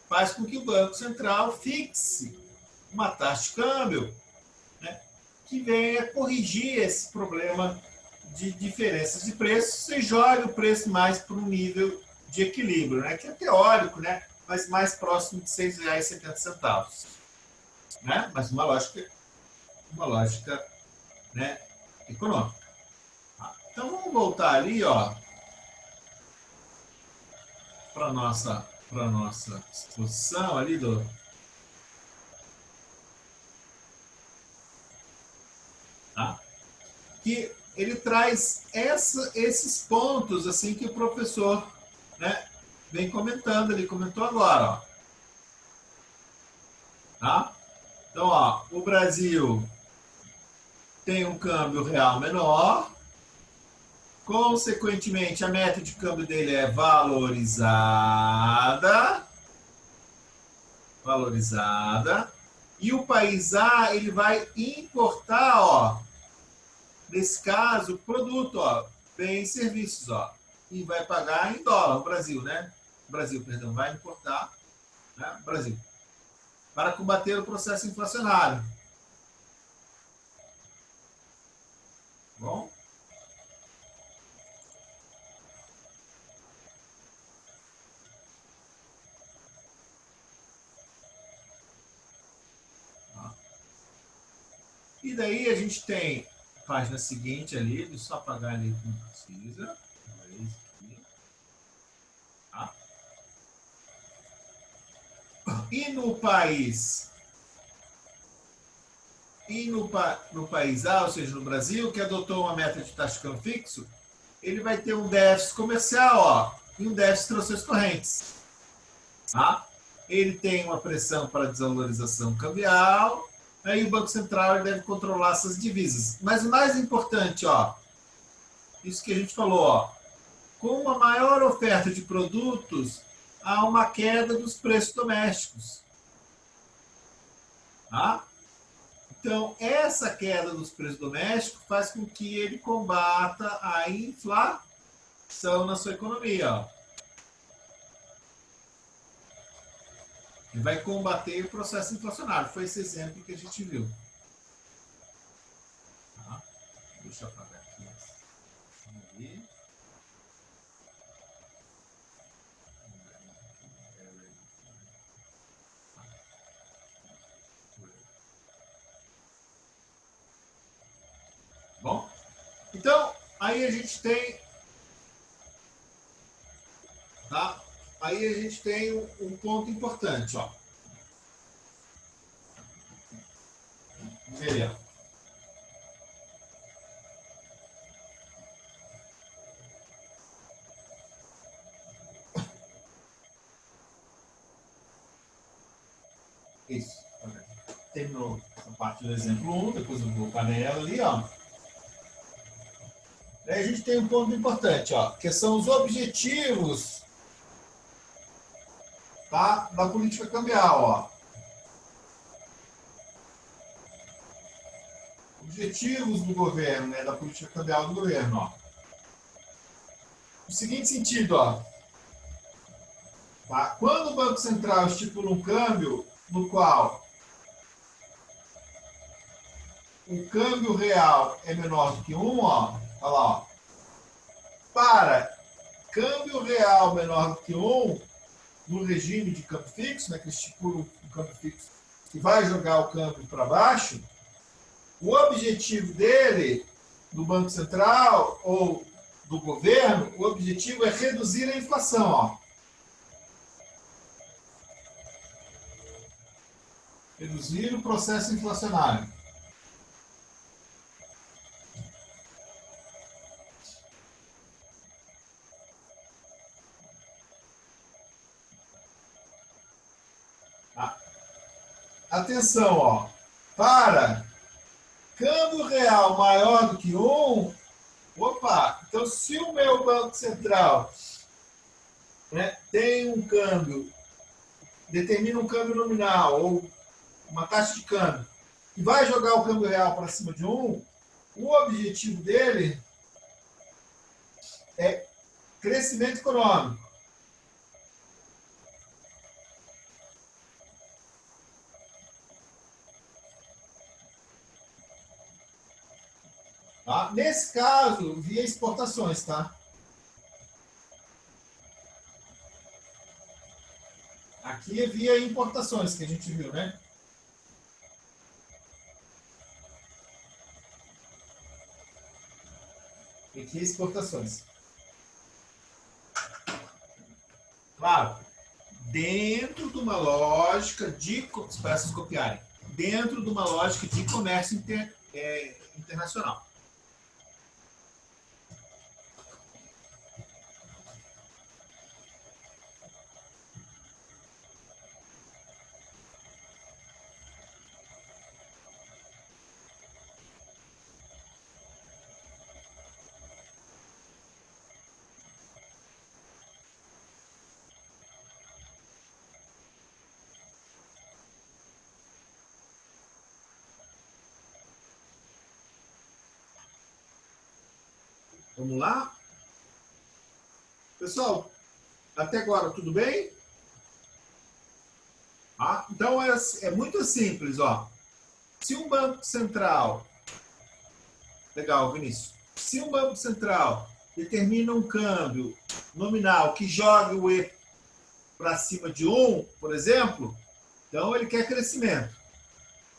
faz com que o Banco Central fixe uma taxa de câmbio, né, que venha corrigir esse problema de diferenças de preços e jogue o preço mais para um nível de equilíbrio, né, que é teórico, né, mas mais próximo de R$ 6,70. Né? Mas uma lógica, né, econômica. Então vamos voltar ali, para nossa exposição ali que ele traz esses pontos assim que o professor, né, vem comentando, ele comentou agora, tá? Então, o Brasil tem um câmbio real menor, consequentemente, a meta de câmbio dele é valorizada, e o país A, ele vai importar, nesse caso, produto, bens e serviços, e vai pagar em dólar, o Brasil, né? O Brasil, perdão, vai importar, né? Brasil, para combater o processo inflacionário. Bom? E daí a gente tem a página seguinte ali, deixa eu só apagar ali que não precisa. Tá? E no país A, ou seja, no Brasil, que adotou uma meta de taxa de câmbio fixo, ele vai ter um déficit comercial, e um déficit de transações correntes. Tá? Ele tem uma pressão para desvalorização cambial, aí o Banco Central ele deve controlar essas divisas. Mas o mais importante, isso que a gente falou, com uma maior oferta de produtos, há uma queda dos preços domésticos. Tá? Então, essa queda dos preços domésticos faz com que ele combata a inflação na sua economia. Ele vai combater o processo inflacionário. Foi esse exemplo que a gente viu. Tá? Deixa eu apagar aqui. Bom, então, aí a gente tem, tá? Aí a gente tem um ponto importante, Veja. Isso. Terminou a parte do exemplo 1, depois eu vou para nela ali, Aí a gente tem um ponto importante, que são os objetivos, tá, da política cambial, objetivos do governo, né, da política cambial do governo, ó. No seguinte sentido, ó. Tá? Quando o Banco Central estipula um câmbio no qual o câmbio real é menor do que 1, ó, olha lá, ó. Para câmbio real menor do que 1, no regime de câmbio fixo, né, que estipula um câmbio fixo que vai jogar o câmbio para baixo, o objetivo dele, do Banco Central ou do governo, o objetivo é reduzir a inflação, ó. Reduzir o processo inflacionário. Atenção, ó. Para câmbio real maior do que 1, opa, então se o meu Banco Central, né, tem um câmbio, determina um câmbio nominal ou uma taxa de câmbio, e vai jogar o câmbio real para cima de 1, o objetivo dele é crescimento econômico. Tá? Nesse caso, via exportações, tá? Aqui é via importações que a gente viu, né? E aqui é exportações. Claro, dentro de uma lógica de, para vocês copiarem, dentro de uma lógica de comércio internacional. Vamos lá? Pessoal, até agora tudo bem? Ah, então é muito simples, ó. Se um banco central, legal, Vinícius. Se um banco central determina um câmbio nominal que joga o E para cima de 1, por exemplo, então ele quer crescimento.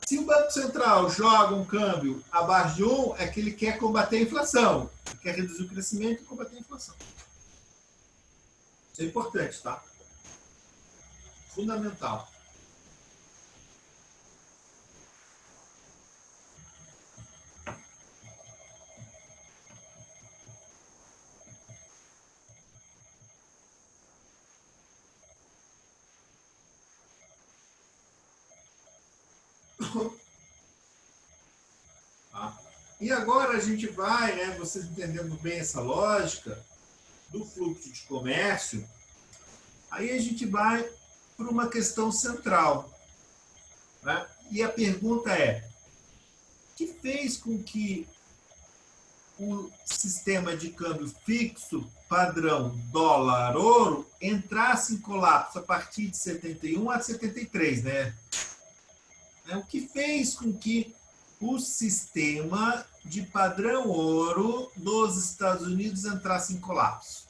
Se o Banco Central joga um câmbio abaixo de 1, é que ele quer combater a inflação. Ele quer reduzir o crescimento e combater a inflação. Isso é importante, tá? Fundamental. Tá? E agora a gente vai, né, vocês entendendo bem essa lógica do fluxo de comércio, aí a gente vai para uma questão central. Né? E a pergunta é, o que fez com que o sistema de câmbio fixo padrão dólar-ouro entrasse em colapso a partir de 71 a 73, né? O que fez com que o sistema de padrão ouro dos Estados Unidos entrasse em colapso?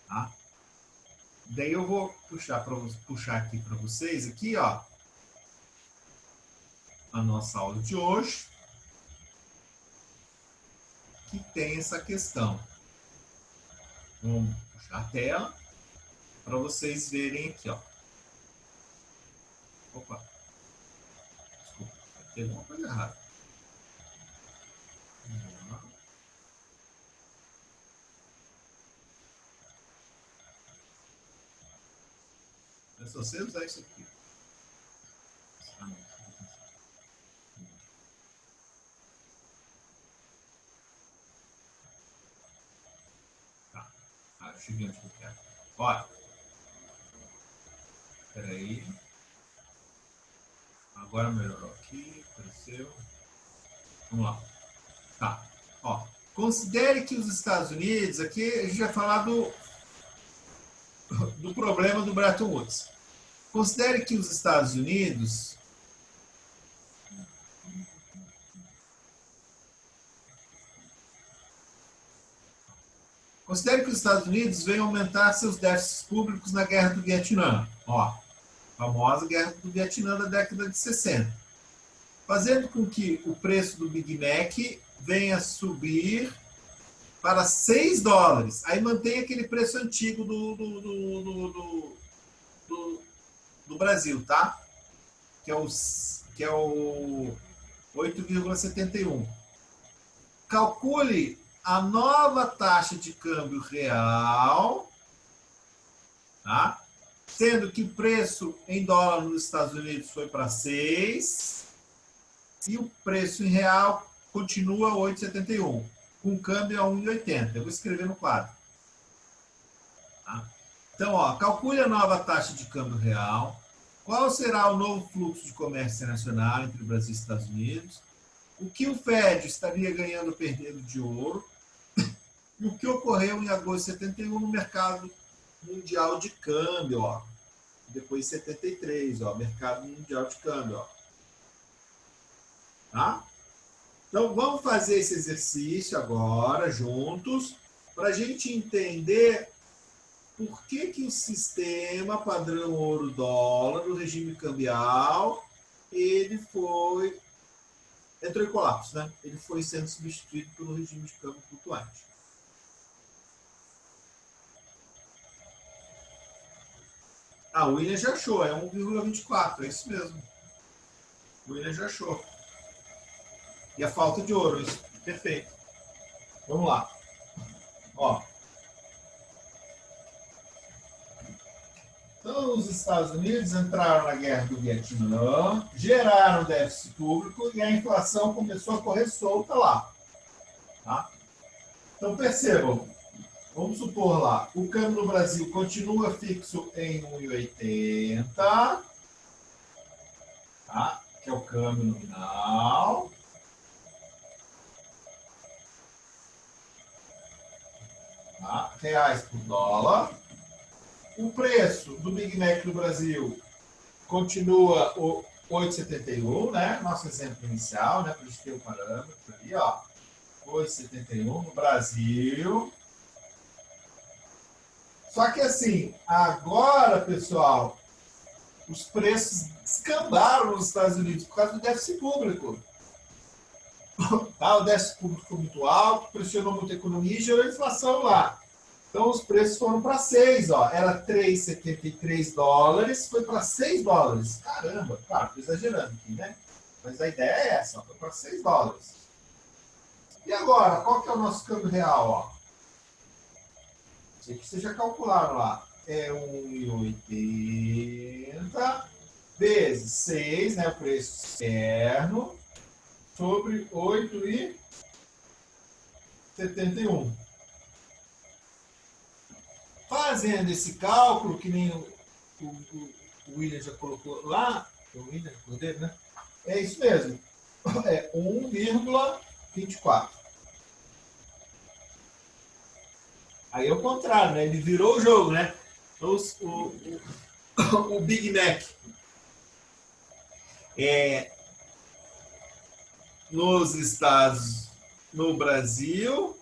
Tá? Daí eu vou puxar aqui para vocês, aqui, ó, a nossa aula de hoje, que tem essa questão. Vamos puxar a tela para vocês verem aqui, ó. Opa. Desculpa, tem alguma coisa errada. É só você usar isso aqui. Cheguei onde eu quero. Olha. Espera aí. Agora melhorou aqui. Apareceu. Vamos lá. Tá. Ó, considere que os Estados Unidos, aqui a gente vai falar do problema do Bretton Woods. Considere que os Estados Unidos venham aumentar seus déficits públicos na Guerra do Vietnã. Ó, a famosa Guerra do Vietnã da década de 60. Fazendo com que o preço do Big Mac venha subir para $6. Aí mantém aquele preço antigo do Brasil, tá? Que é o 8,71. Calcule a nova taxa de câmbio real, tá? Sendo que o preço em dólar nos Estados Unidos foi para 6 e o preço em real continua 8,71, com câmbio a 1,80. Eu vou escrever no quadro. Tá? Então, ó, calcule a nova taxa de câmbio real. Qual será o novo fluxo de comércio internacional entre o Brasil e os Estados Unidos? O que o Fed estaria ganhando ou perdendo de ouro? E o que ocorreu em agosto de 71 no mercado mundial de câmbio, ó. Depois de 73, ó, mercado mundial de câmbio, ó. Tá? Então, vamos fazer esse exercício agora, juntos, para a gente entender por que o sistema padrão ouro-dólar, o regime cambial, ele entrou em colapso, né? Ele foi sendo substituído pelo regime de câmbio flutuante. Ah, o William já achou, é 1,24, é isso mesmo. O William já achou. E a falta de ouro, isso. Perfeito. Vamos lá. Ó. Então, os Estados Unidos entraram na guerra do Vietnã, geraram déficit público e a inflação começou a correr solta lá. Tá? Então, percebam. Vamos supor lá, o câmbio no Brasil continua fixo em 1,80, tá? Que é o câmbio nominal. Tá? Reais por dólar. O preço do Big Mac no Brasil continua o 8,71, né? Nosso exemplo inicial, né? Para a gente ter o parâmetro ali, ó. 8,71 no Brasil. Só que assim, agora, pessoal, os preços descambaram nos Estados Unidos por causa do déficit público. Tá? O déficit público foi muito alto, pressionou muito a economia e gerou inflação lá. Então os preços foram para 6, ó. Era 3,73 dólares, foi para 6 dólares. Caramba, claro, estou exagerando aqui, né? Mas a ideia é essa, ó, foi para 6 dólares. E agora, qual que é o nosso câmbio real, ó? Isso aqui vocês já calcularam lá. É 1,80 vezes 6, né? O preço externo, sobre 8,71. Fazendo esse cálculo, que nem o William já colocou lá, o William, né? É isso mesmo. É 1,24. Aí é o contrário, né? Ele virou o jogo, né? Então, o Big Mac no Brasil,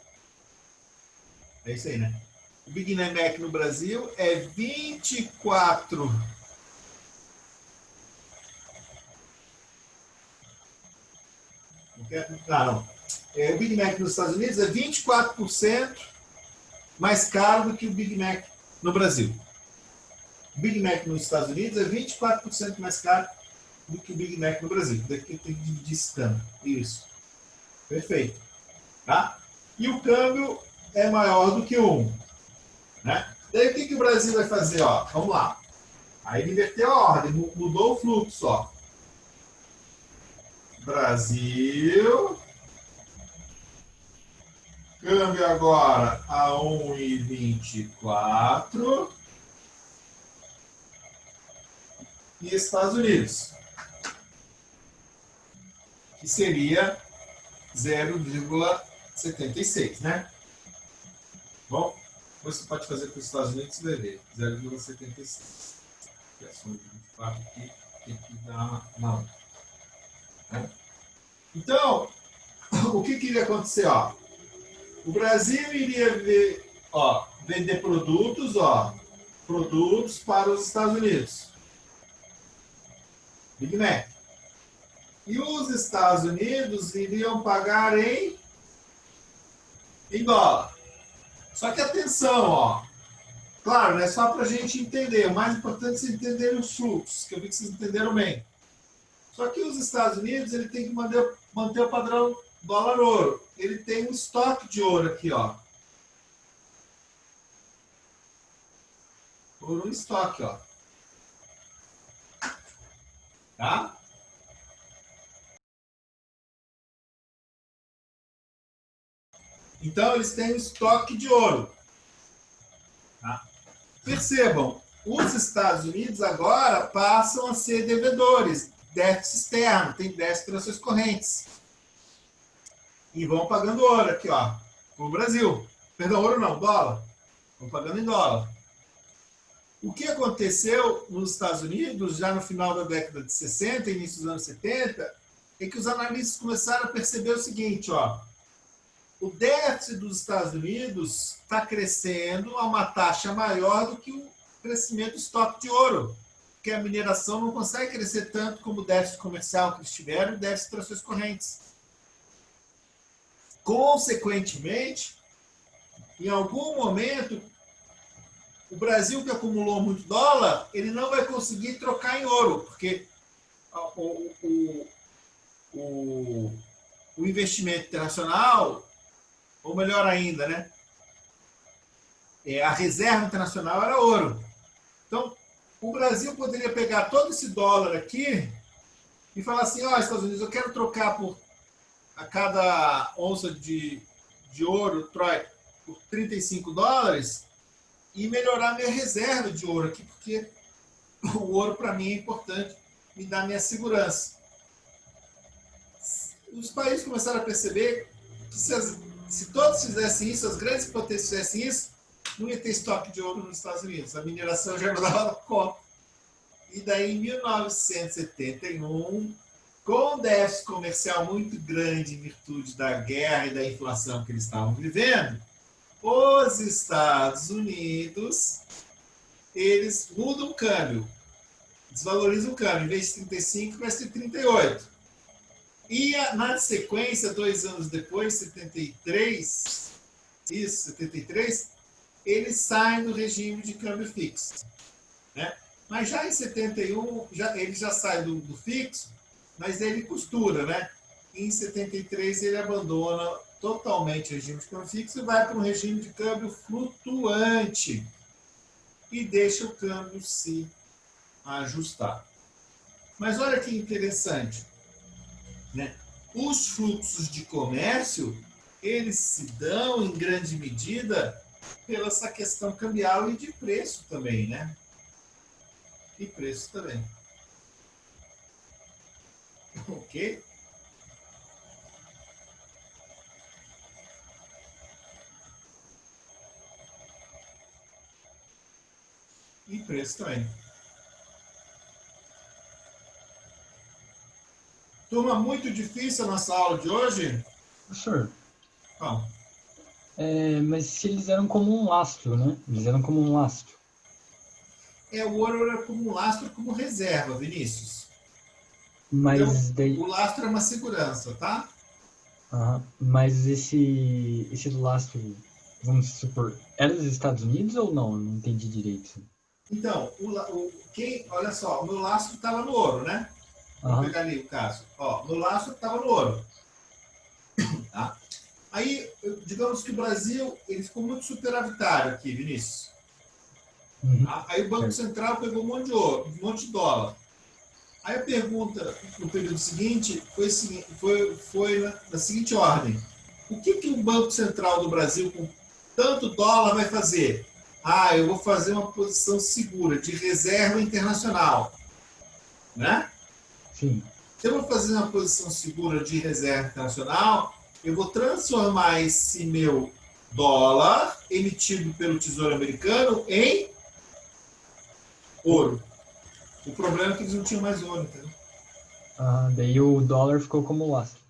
é isso aí, né? O Big Mac no Brasil é 24. Não. O Big Mac nos Estados Unidos é 24% mais caro do que o Big Mac no Brasil. O Big Mac nos Estados Unidos é 24% mais caro do que o Big Mac no Brasil. Daqui tem que dividir esse câmbio. Isso. Perfeito. Tá? E o câmbio é maior do que 1. Né? Daí o que o Brasil vai fazer? Ó? Vamos lá. Aí ele inverteu a ordem, mudou o fluxo. Ó. Brasil. Câmbio agora a 1,24. E Estados Unidos. Que seria 0,76, né? Bom, você pode fazer para os Estados Unidos e vai ver 0,76. Que é a soma de 24 aqui tem que dar na 1. Né? Então, o que iria acontecer? Ó? O Brasil iria vender produtos, produtos para os Estados Unidos. Big Mac. E os Estados Unidos iriam pagar em dólar. Só que atenção, claro, não é só para a gente entender. O mais importante é vocês entenderem os fluxos, que eu vi que vocês entenderam bem. Só que os Estados Unidos ele tem que manter o padrão dólar-ouro. Ele tem um estoque de ouro aqui, Ouro em estoque, Tá? Então, eles têm um estoque de ouro. Tá? Percebam, os Estados Unidos agora passam a ser devedores, déficit externo, tem déficit de transações correntes. E vão pagando ouro aqui, no Brasil. Perdão, ouro não, dólar. Vão pagando em dólar. O que aconteceu nos Estados Unidos, já no final da década de 60, início dos anos 70, é que os analistas começaram a perceber o seguinte, o déficit dos Estados Unidos está crescendo a uma taxa maior do que o crescimento do estoque de ouro, porque a mineração não consegue crescer tanto como o déficit comercial que eles tiveram e o déficit de transações correntes. Consequentemente, em algum momento, o Brasil que acumulou muito dólar, ele não vai conseguir trocar em ouro, porque o investimento internacional, ou melhor ainda, né? A reserva internacional era ouro. Então, o Brasil poderia pegar todo esse dólar aqui e falar assim, Estados Unidos, eu quero trocar a cada onça de ouro, Troy, por 35 dólares e melhorar minha reserva de ouro aqui, porque o ouro para mim é importante, me dá minha segurança. Os países começaram a perceber que se todos fizessem isso, as grandes potências fizessem isso, não ia ter estoque de ouro nos Estados Unidos. A mineração já não dava conta. E daí, em 1971, com um déficit comercial muito grande em virtude da guerra e da inflação que eles estavam vivendo, os Estados Unidos, eles mudam o câmbio, desvalorizam o câmbio, em vez de 35, vai ser 38. E na sequência, 2 anos depois, 73, eles saem do regime de câmbio fixo. Né? Mas já em 71, ele já sai do fixo, mas ele costura, né? Em 73 ele abandona totalmente o regime de câmbio fixo e vai para um regime de câmbio flutuante e deixa o câmbio se ajustar. Mas olha que interessante, né? Os fluxos de comércio, eles se dão em grande medida pela essa questão cambial e de preço também, né? E preço também. Ok? E preço também. Turma, muito difícil a nossa aula de hoje? Professor, Bom, mas se eles eram como um lastro, né? Eles eram como um lastro. o ouro era como um lastro, como reserva, Vinícius. Mas Então, daí... o lastro é uma segurança, tá? Mas esse lastro, vamos supor, era dos Estados Unidos ou não? Não entendi direito. Então, olha só, o meu lastro estava no ouro, né? Vou pegar ali o caso. Meu lastro estava no ouro. Tá? Aí, digamos que o Brasil ele ficou muito superavitário aqui, Vinícius. Uhum. Aí o Banco Central pegou um monte de ouro, um monte de dólar. Aí a pergunta no período seguinte foi na seguinte ordem. O que o Banco Central do Brasil, com tanto dólar, vai fazer? Eu vou fazer uma posição segura, de reserva internacional. Né? Sim. Se eu vou fazer uma posição segura de reserva internacional, eu vou transformar esse meu dólar emitido pelo Tesouro Americano em ouro. O problema é que eles não tinham mais ouro, entendeu? Daí o dólar ficou como lastro.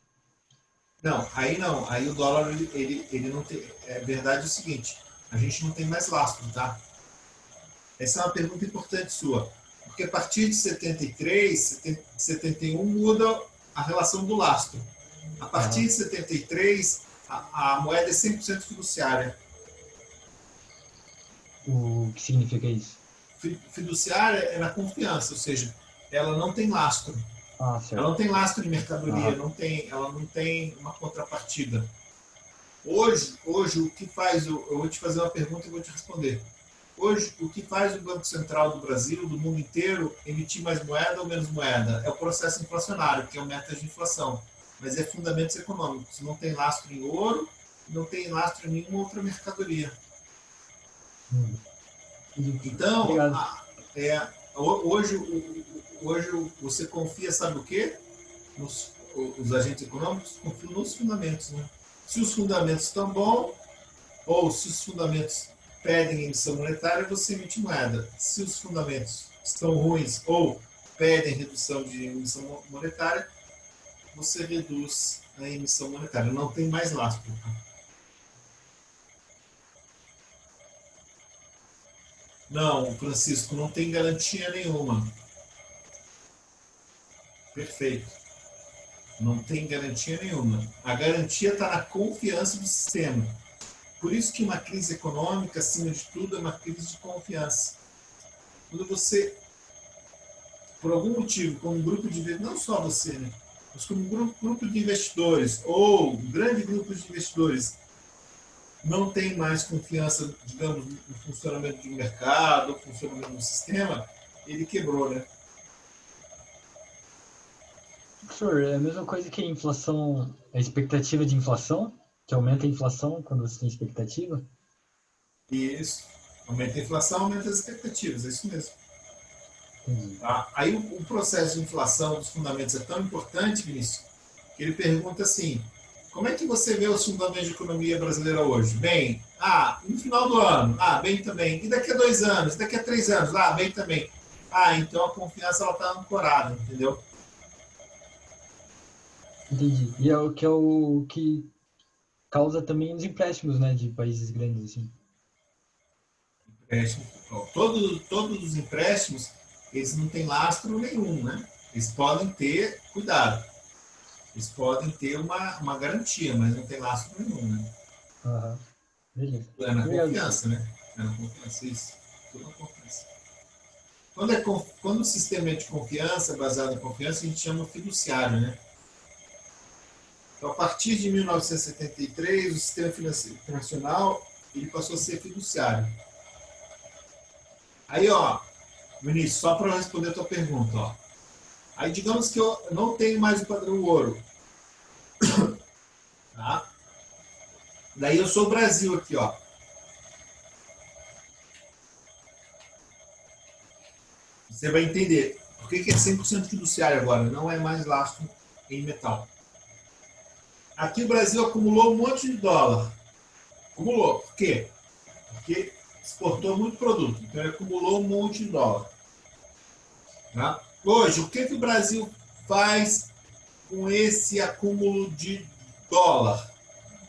Não. Aí o dólar, ele não tem... É verdade o seguinte, a gente não tem mais lastro, tá? Essa é uma pergunta importante sua. Porque a partir de 73, 71 muda a relação do lastro. A partir de 73, a moeda é 100% fiduciária. O que significa isso? Fiduciária é na confiança, ou seja, ela não tem lastro. Ela Certo. não tem lastro de mercadoria, ela não tem uma contrapartida. Hoje o que faz, eu vou te fazer uma pergunta e vou te responder. Hoje, o que faz o Banco Central do Brasil, do mundo inteiro, emitir mais moeda ou menos moeda? É o processo inflacionário, que é o meta de inflação. Mas é fundamentos econômicos. Não tem lastro em ouro, não tem lastro em nenhuma outra mercadoria. Então, hoje você confia, sabe o quê? Os agentes econômicos confiam nos fundamentos. Né? Se os fundamentos estão bons, ou se os fundamentos pedem emissão monetária, você emite moeda. Se os fundamentos estão ruins ou pedem redução de emissão monetária, você reduz a emissão monetária. Não tem mais lastro. Não, Francisco, não tem garantia nenhuma. Perfeito. Não tem garantia nenhuma. A garantia está na confiança do sistema. Por isso que uma crise econômica, acima de tudo, é uma crise de confiança. Quando você, por algum motivo, como um grupo de investidores, não só você, né? Mas como um grupo de investidores, ou um grande grupo de investidores, não tem mais confiança, digamos, no funcionamento do mercado, no funcionamento do sistema, ele quebrou, né? Professor, é a mesma coisa que a inflação, a expectativa de inflação, que aumenta a inflação quando você tem expectativa? Isso. Aumenta a inflação, aumenta as expectativas, é isso mesmo. Entendi. Tá? Aí o processo de inflação dos fundamentos é tão importante, Vinícius, que ele pergunta assim, como é que você vê os fundamentos de economia brasileira hoje? Bem, no final do ano, bem também. E daqui a 2 anos, daqui a 3 anos, bem também. Então a confiança está ancorada, entendeu? Entendi. E é o que causa também os empréstimos, né, de países grandes, assim. Empréstimo. Todos os empréstimos, eles não têm lastro nenhum, né? Eles podem ter, cuidado, eles podem ter uma garantia, mas não tem lastro nenhum, né? Beleza. É na Obrigado, confiança, né? É na confiança, isso. Tudo na confiança. Quando o sistema é de confiança, baseado em confiança, a gente chama fiduciário, né? Então, a partir de 1973, o sistema financeiro internacional ele passou a ser fiduciário. Aí, Vinícius, só para responder a tua pergunta, Aí, digamos que eu não tenho mais o padrão ouro. Tá? Daí eu sou o Brasil aqui, Você vai entender por que é 100% fiduciário agora, não é mais lastro em metal. Aqui o Brasil acumulou um monte de dólar. Acumulou. Por quê? Porque exportou muito produto. Então ele acumulou um monte de dólar. Tá? Hoje, o que o Brasil faz com esse acúmulo de dólar?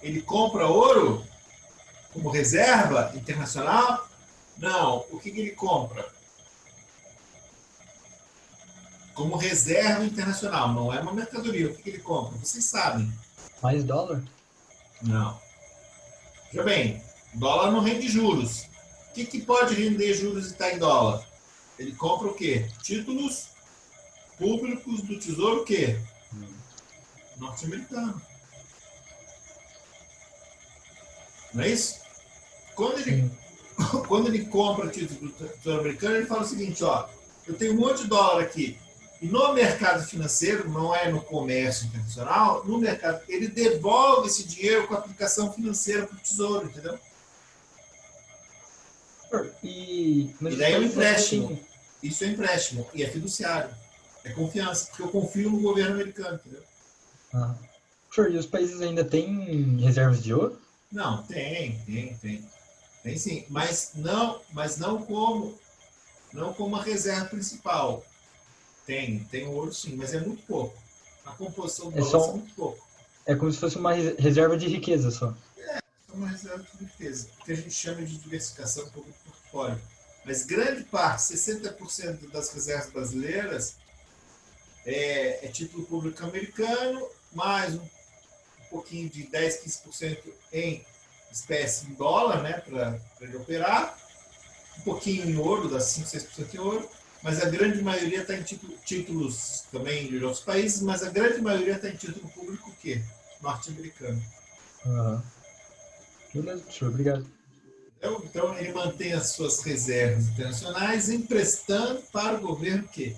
Ele compra ouro como reserva internacional? Não. O que ele compra? Como reserva internacional. Não é uma mercadoria. O que ele compra? Vocês sabem. Mais dólar? Não. Veja bem, dólar não rende juros. O que pode render juros e está em dólar? Ele compra o quê? Títulos públicos do Tesouro o quê? Norte-americano. Não é isso? Quando ele compra título do Tesouro americano, ele fala o seguinte, eu tenho um monte de dólar aqui. E no mercado financeiro, não é no comércio internacional, no mercado, ele devolve esse dinheiro com a aplicação financeira para o Tesouro, entendeu? E daí é um empréstimo. Isso é empréstimo. E é fiduciário. É confiança. Porque eu confio no governo americano, entendeu? Professor, e os países ainda têm reservas de ouro? Não, tem. Tem sim, mas não como a reserva principal. Tem ouro sim, mas é muito pouco. A composição do É balanço é só, muito pouco. é como se fosse uma reserva de riqueza só. É uma reserva de riqueza, que a gente chama de diversificação do portfólio. Mas grande parte, 60% das reservas brasileiras é título público americano, mais um pouquinho de 10, 15% em espécie em dólar, né, para ele operar, um pouquinho em ouro, dá 5, 6% em ouro, mas a grande maioria está em títulos também de outros países, mas a grande maioria está em título público o quê? Norte-americano. Aham. Beleza, professor, obrigado. Então, ele mantém as suas reservas internacionais emprestando para o governo quê?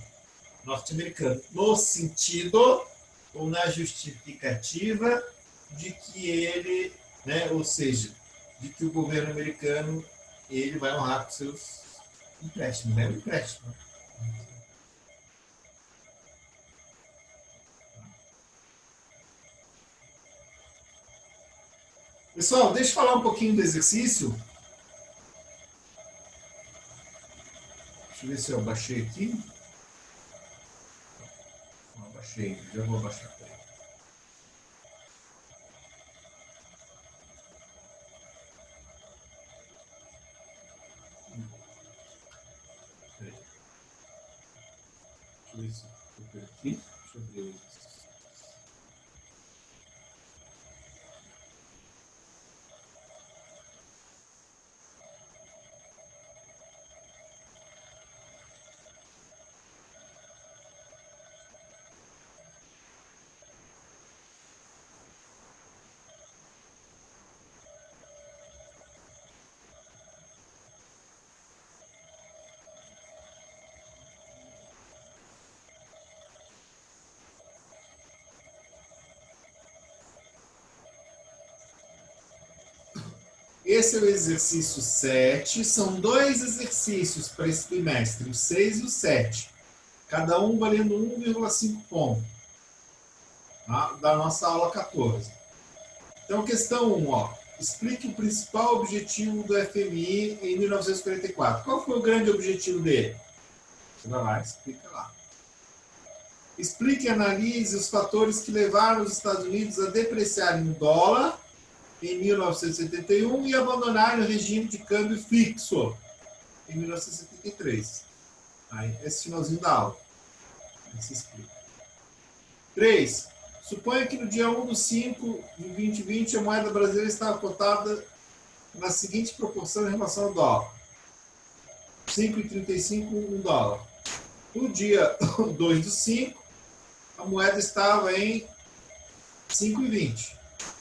Norte-americano, no sentido ou na justificativa de que ele, né, ou seja, de que o governo americano ele vai honrar com seus empréstimos, né? O empréstimo. Pessoal, deixa eu falar um pouquinho do exercício. Deixa eu ver se eu abaixei aqui. Não abaixei, já vou abaixar. Deixa eu ver se eu estou aqui. Deixa eu ver o exercício. Esse é o exercício 7. São 2 exercícios para esse trimestre, o 6 e o 7. Cada um valendo 1,5 ponto. Tá? Da nossa aula 14. Então, questão 1. Ó. Explique o principal objetivo do FMI em 1944. Qual foi o grande objetivo dele? Você vai lá, explica lá. Explique e analise os fatores que levaram os Estados Unidos a depreciarem o dólar em 1971 e abandonarem o regime de câmbio fixo em 1973. Aí, esse finalzinho da aula. Aí se explica. 3. Suponha que no dia 1/5 de 2020 a moeda brasileira estava cotada na seguinte proporção em relação ao dólar. 5,35 um dólar. No dia 2/5, a moeda estava em 5,20.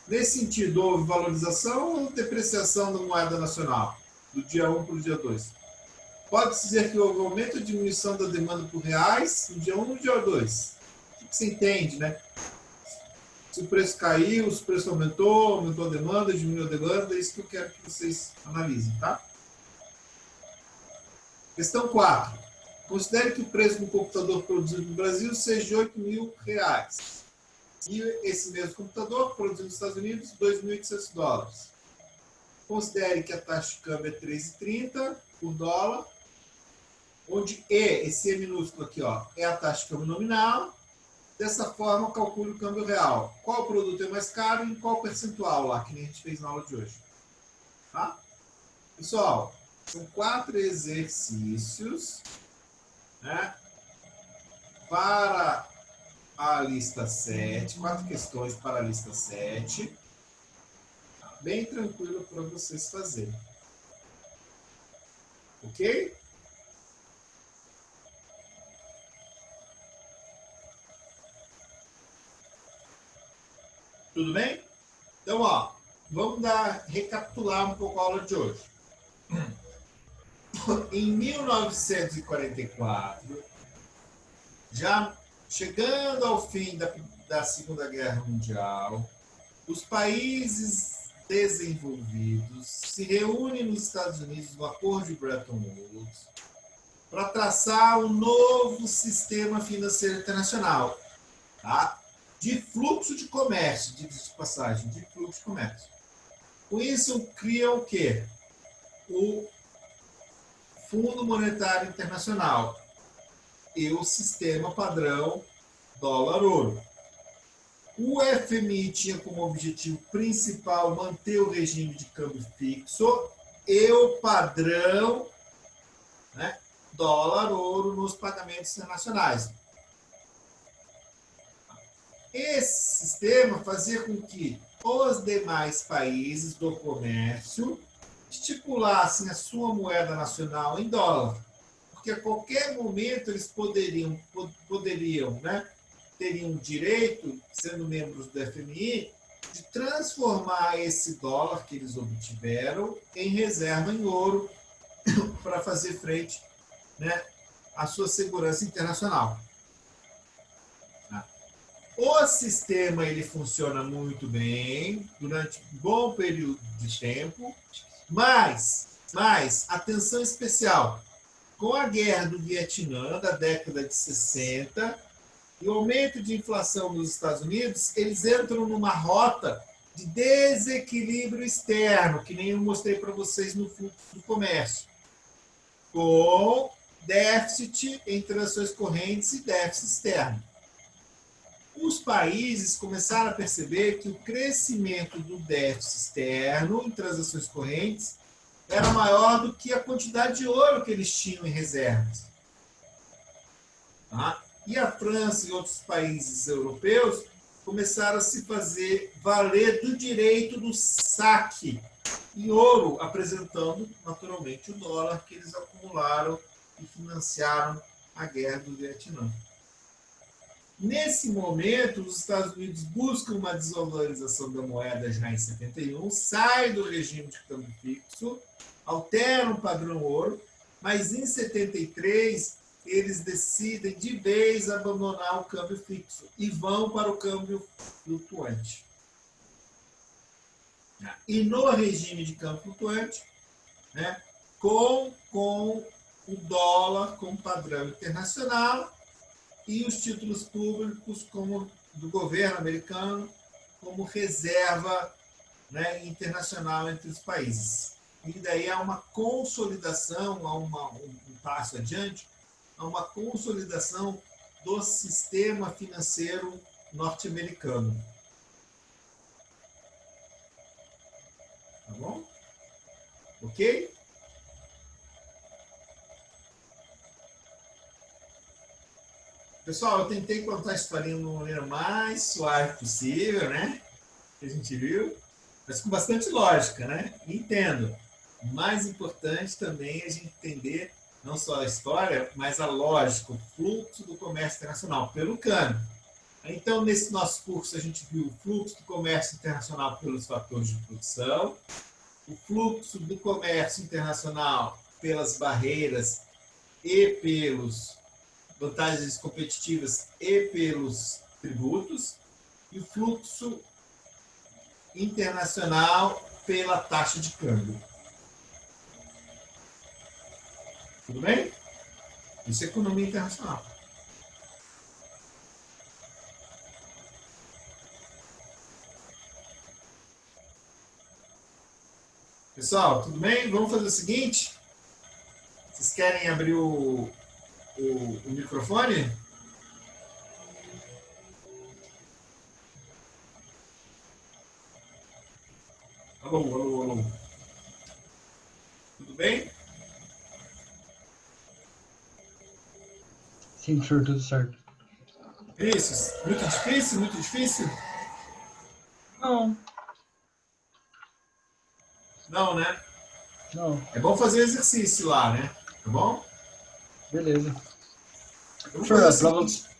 Nesse sentido, houve valorização ou depreciação da moeda nacional, do dia 1 para o dia 2? Pode-se dizer que houve aumento ou diminuição da demanda por reais no dia 1 e no dia 2? O que você entende, né? Se o preço caiu, se o preço aumentou a demanda, diminuiu a demanda, é isso que eu quero que vocês analisem, tá? Questão 4. Considere que o preço do computador produzido no Brasil seja de R$8.000. E esse mesmo computador, produzido nos Estados Unidos, $2.800. Considere que a taxa de câmbio é 3,30 por dólar, onde E, esse E minúsculo aqui, ó, é a taxa de câmbio nominal. Dessa forma, calcule o câmbio real. Qual produto é mais caro e em qual percentual lá, que nem a gente fez na aula de hoje. Tá? Pessoal, são 4 exercícios, né, para a lista 7, 4 questões para a lista 7. Bem tranquilo para vocês fazerem. Ok? Tudo bem? Então, ó, vamos recapitular um pouco a aula de hoje. Em 1944, já chegando ao fim da Segunda Guerra Mundial, os países desenvolvidos se reúnem nos Estados Unidos no Acordo de Bretton Woods para traçar um novo sistema financeiro internacional, tá? de fluxo de comércio, de passagem, de fluxo de comércio. Com isso, cria o quê? O Fundo Monetário Internacional e o sistema padrão dólar-ouro. O FMI tinha como objetivo principal manter o regime de câmbio fixo e o padrão, né, dólar-ouro nos pagamentos internacionais. Esse sistema fazia com que os demais países do comércio estipulassem a sua moeda nacional em dólar, porque a qualquer momento eles poderiam, né, teriam direito, sendo membros do FMI, de transformar esse dólar que eles obtiveram em reserva em ouro para fazer frente, né, à sua segurança internacional. O sistema ele funciona muito bem durante um bom período de tempo, mas atenção especial, com a guerra do Vietnã da década de 60 e o aumento de inflação nos Estados Unidos, eles entram numa rota de desequilíbrio externo, que nem eu mostrei para vocês no fluxo do comércio, com déficit em transações correntes e déficit externo. Os países começaram a perceber que o crescimento do déficit externo em transações correntes era maior do que a quantidade de ouro que eles tinham em reservas. Tá? E a França e outros países europeus começaram a se fazer valer do direito do saque em ouro, apresentando naturalmente o dólar que eles acumularam e financiaram a guerra do Vietnã. Nesse momento, os Estados Unidos buscam uma desvalorização da moeda já em 71, sai do regime de câmbio fixo, alteram o padrão ouro, mas em 73 eles decidem de vez abandonar o câmbio fixo e vão para o câmbio flutuante. E no regime de câmbio flutuante, né, com o dólar como padrão internacional, e os títulos públicos como do governo americano como reserva, né, internacional entre os países. E daí há uma consolidação, há um passo adiante, há uma consolidação do sistema financeiro norte-americano. Tá bom? Ok? Pessoal, eu tentei contar a historinha de uma maneira mais suave possível, né? Que a gente viu, mas com bastante lógica, né? Entendo. O mais importante também é a gente entender não só a história, mas a lógica, o fluxo do comércio internacional pelo câmbio. Então, nesse nosso curso, a gente viu o fluxo do comércio internacional pelos fatores de produção, o fluxo do comércio internacional pelas barreiras e pelos vantagens competitivas e pelos tributos, e o fluxo internacional pela taxa de câmbio. Tudo bem? Isso é economia internacional. Pessoal, tudo bem? Vamos fazer o seguinte. Vocês querem abrir o microfone? Alô. Tudo bem? Sim, professor, tudo certo. Isso. Muito difícil? Muito difícil? Não, Não, né? não, É bom fazer exercício lá, né? Tá bom? beleza. Eu vou Professor, fazer a o prova, seguinte.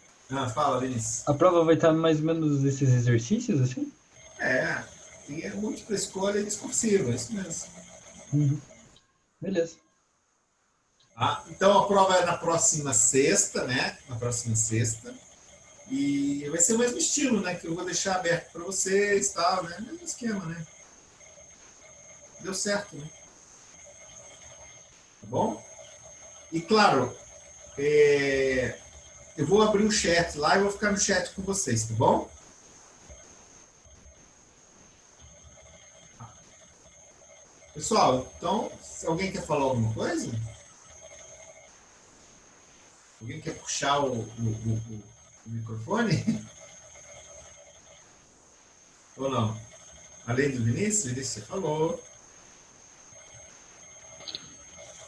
Fala, Vinícius. a prova vai estar mais ou menos esses exercícios, assim? Tem múltipla escolha discursiva, é isso mesmo. Uhum. Beleza. Tá? Então a prova é na próxima sexta, né? Na próxima sexta. E vai ser o mesmo estilo, né? Que eu vou deixar aberto para vocês, tal, né? Mesmo esquema, né? Deu certo, né? Tá bom? E claro, eu vou abrir o chat lá e vou ficar no chat com vocês, tá bom? Pessoal, então, se alguém quer falar alguma coisa? Alguém quer puxar o microfone? Ou não? Além do Vinícius você falou.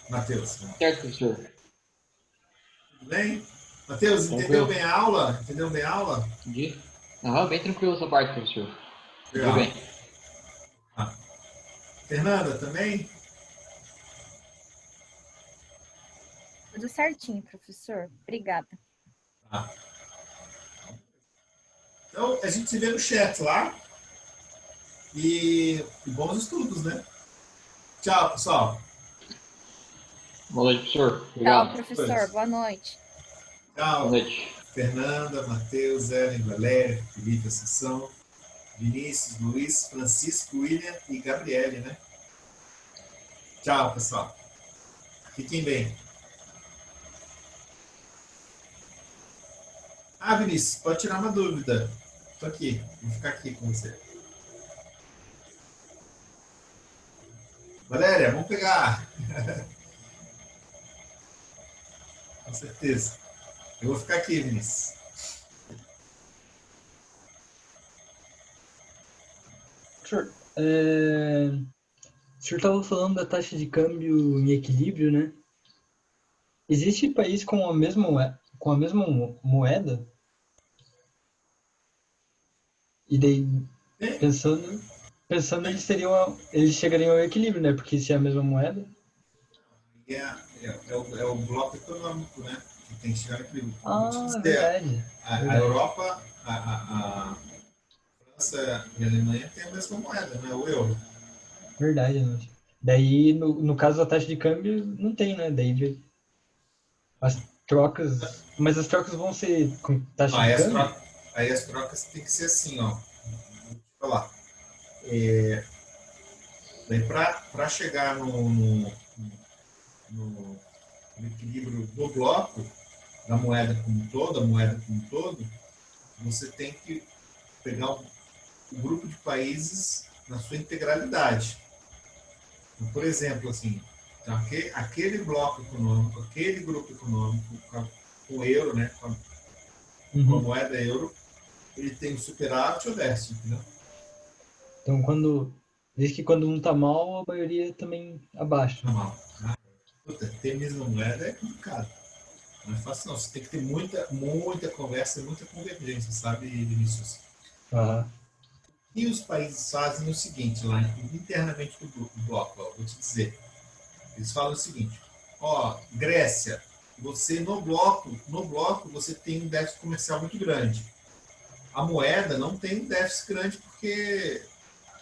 Matheus, né? Certo, professor. Tudo bem? Matheus, entendeu Tranquilo. bem a aula? Entendeu bem a aula? Entendi. Aham, bem tranquilo essa parte, professor. Tudo Legal. bem. Ah. Fernanda, também? Tudo certinho, professor. Obrigada. Tá. Então, a gente se vê no chat lá. E bons estudos, né? Tchau, pessoal. Boa noite, professor. Tchau, Obrigado. professor. Boa noite. Boa Tchau. noite. Fernanda, Matheus, Ellen, Valéria, Felipe, Assunção, Vinícius, Luiz, Francisco, William e Gabriele, né? Tchau, pessoal. Fiquem bem. Ah, Vinícius, pode tirar uma dúvida. Tô aqui, vou ficar aqui com você. Valéria, vamos pegar. Com certeza. Eu vou ficar aqui, Vinícius. Professor, o senhor estava falando da taxa de câmbio em equilíbrio, né? Existe país com com a mesma moeda? E daí, Tem? pensando eles chegariam ao equilíbrio, né? Porque se é a mesma moeda. É o bloco econômico, né? Que tem que chegar no equilíbrio. Vou te Ah, dizer, verdade. a Verdade. Europa, a França e a Alemanha têm a mesma moeda, né? O euro. Verdade, né? Daí, no caso da taxa de câmbio, não tem, né? Daí as trocas. Mas as trocas vão ser com taxa de câmbio? Aí as trocas tem que ser assim, ó. Vou te falar. Daí para chegar no equilíbrio do bloco, da moeda como um todo, a moeda como um todo, você tem que pegar o grupo de países na sua integralidade. Então, por exemplo, assim, então, aquele bloco econômico, aquele grupo econômico com o euro, né, com a Uhum. moeda euro, ele tem o superávit ou déficit, entendeu? Então, diz que quando um tá mal, a maioria também abaixa. Tá mal. Puta, ter a mesma moeda é complicado. Não é fácil não. Você tem que ter muita conversa, muita convergência, sabe, Vinícius? Aham. E os países fazem o seguinte, lá internamente do bloco, ó, vou te dizer. Eles falam o seguinte, ó, Grécia, você no bloco você tem um déficit comercial muito grande. A moeda não tem um déficit grande porque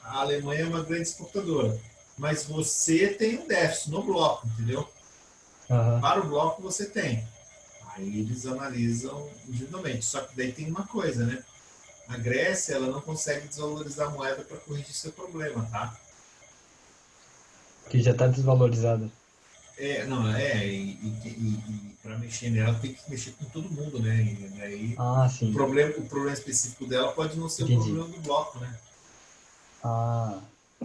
a Alemanha é uma grande exportadora. Mas você tem um déficit no bloco, entendeu? Aham. Para o bloco você tem. Aí eles analisam individualmente. Só que daí tem uma coisa, né? A Grécia ela não consegue desvalorizar a moeda para corrigir seu problema, tá? Que já tá desvalorizada. E para mexer nela tem que mexer com todo mundo, né? E aí Ah, o sim. problema específico dela pode não ser o Entendi. problema do bloco, né? Ah,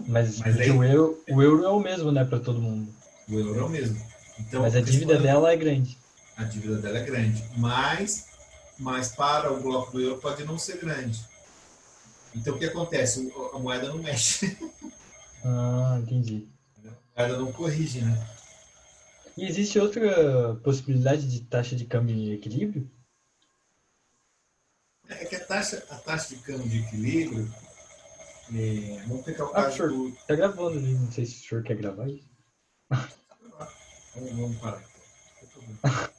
mas Mas porque aí o euro é o mesmo, né, para todo mundo. o euro é o mesmo. Então, Mas a dívida dela é grande. a dívida dela é grande, mas para o bloco do euro pode não ser grande. Então o que acontece? A moeda não mexe, Ah, entendi. a moeda não corrige, né? E existe outra possibilidade de taxa de câmbio em equilíbrio? É que a taxa de câmbio de equilíbrio, vamos pegar o Ah, caso professor, do. tá gravando ali. Não sei se o senhor quer gravar isso. Vamos parar. Não tem problema.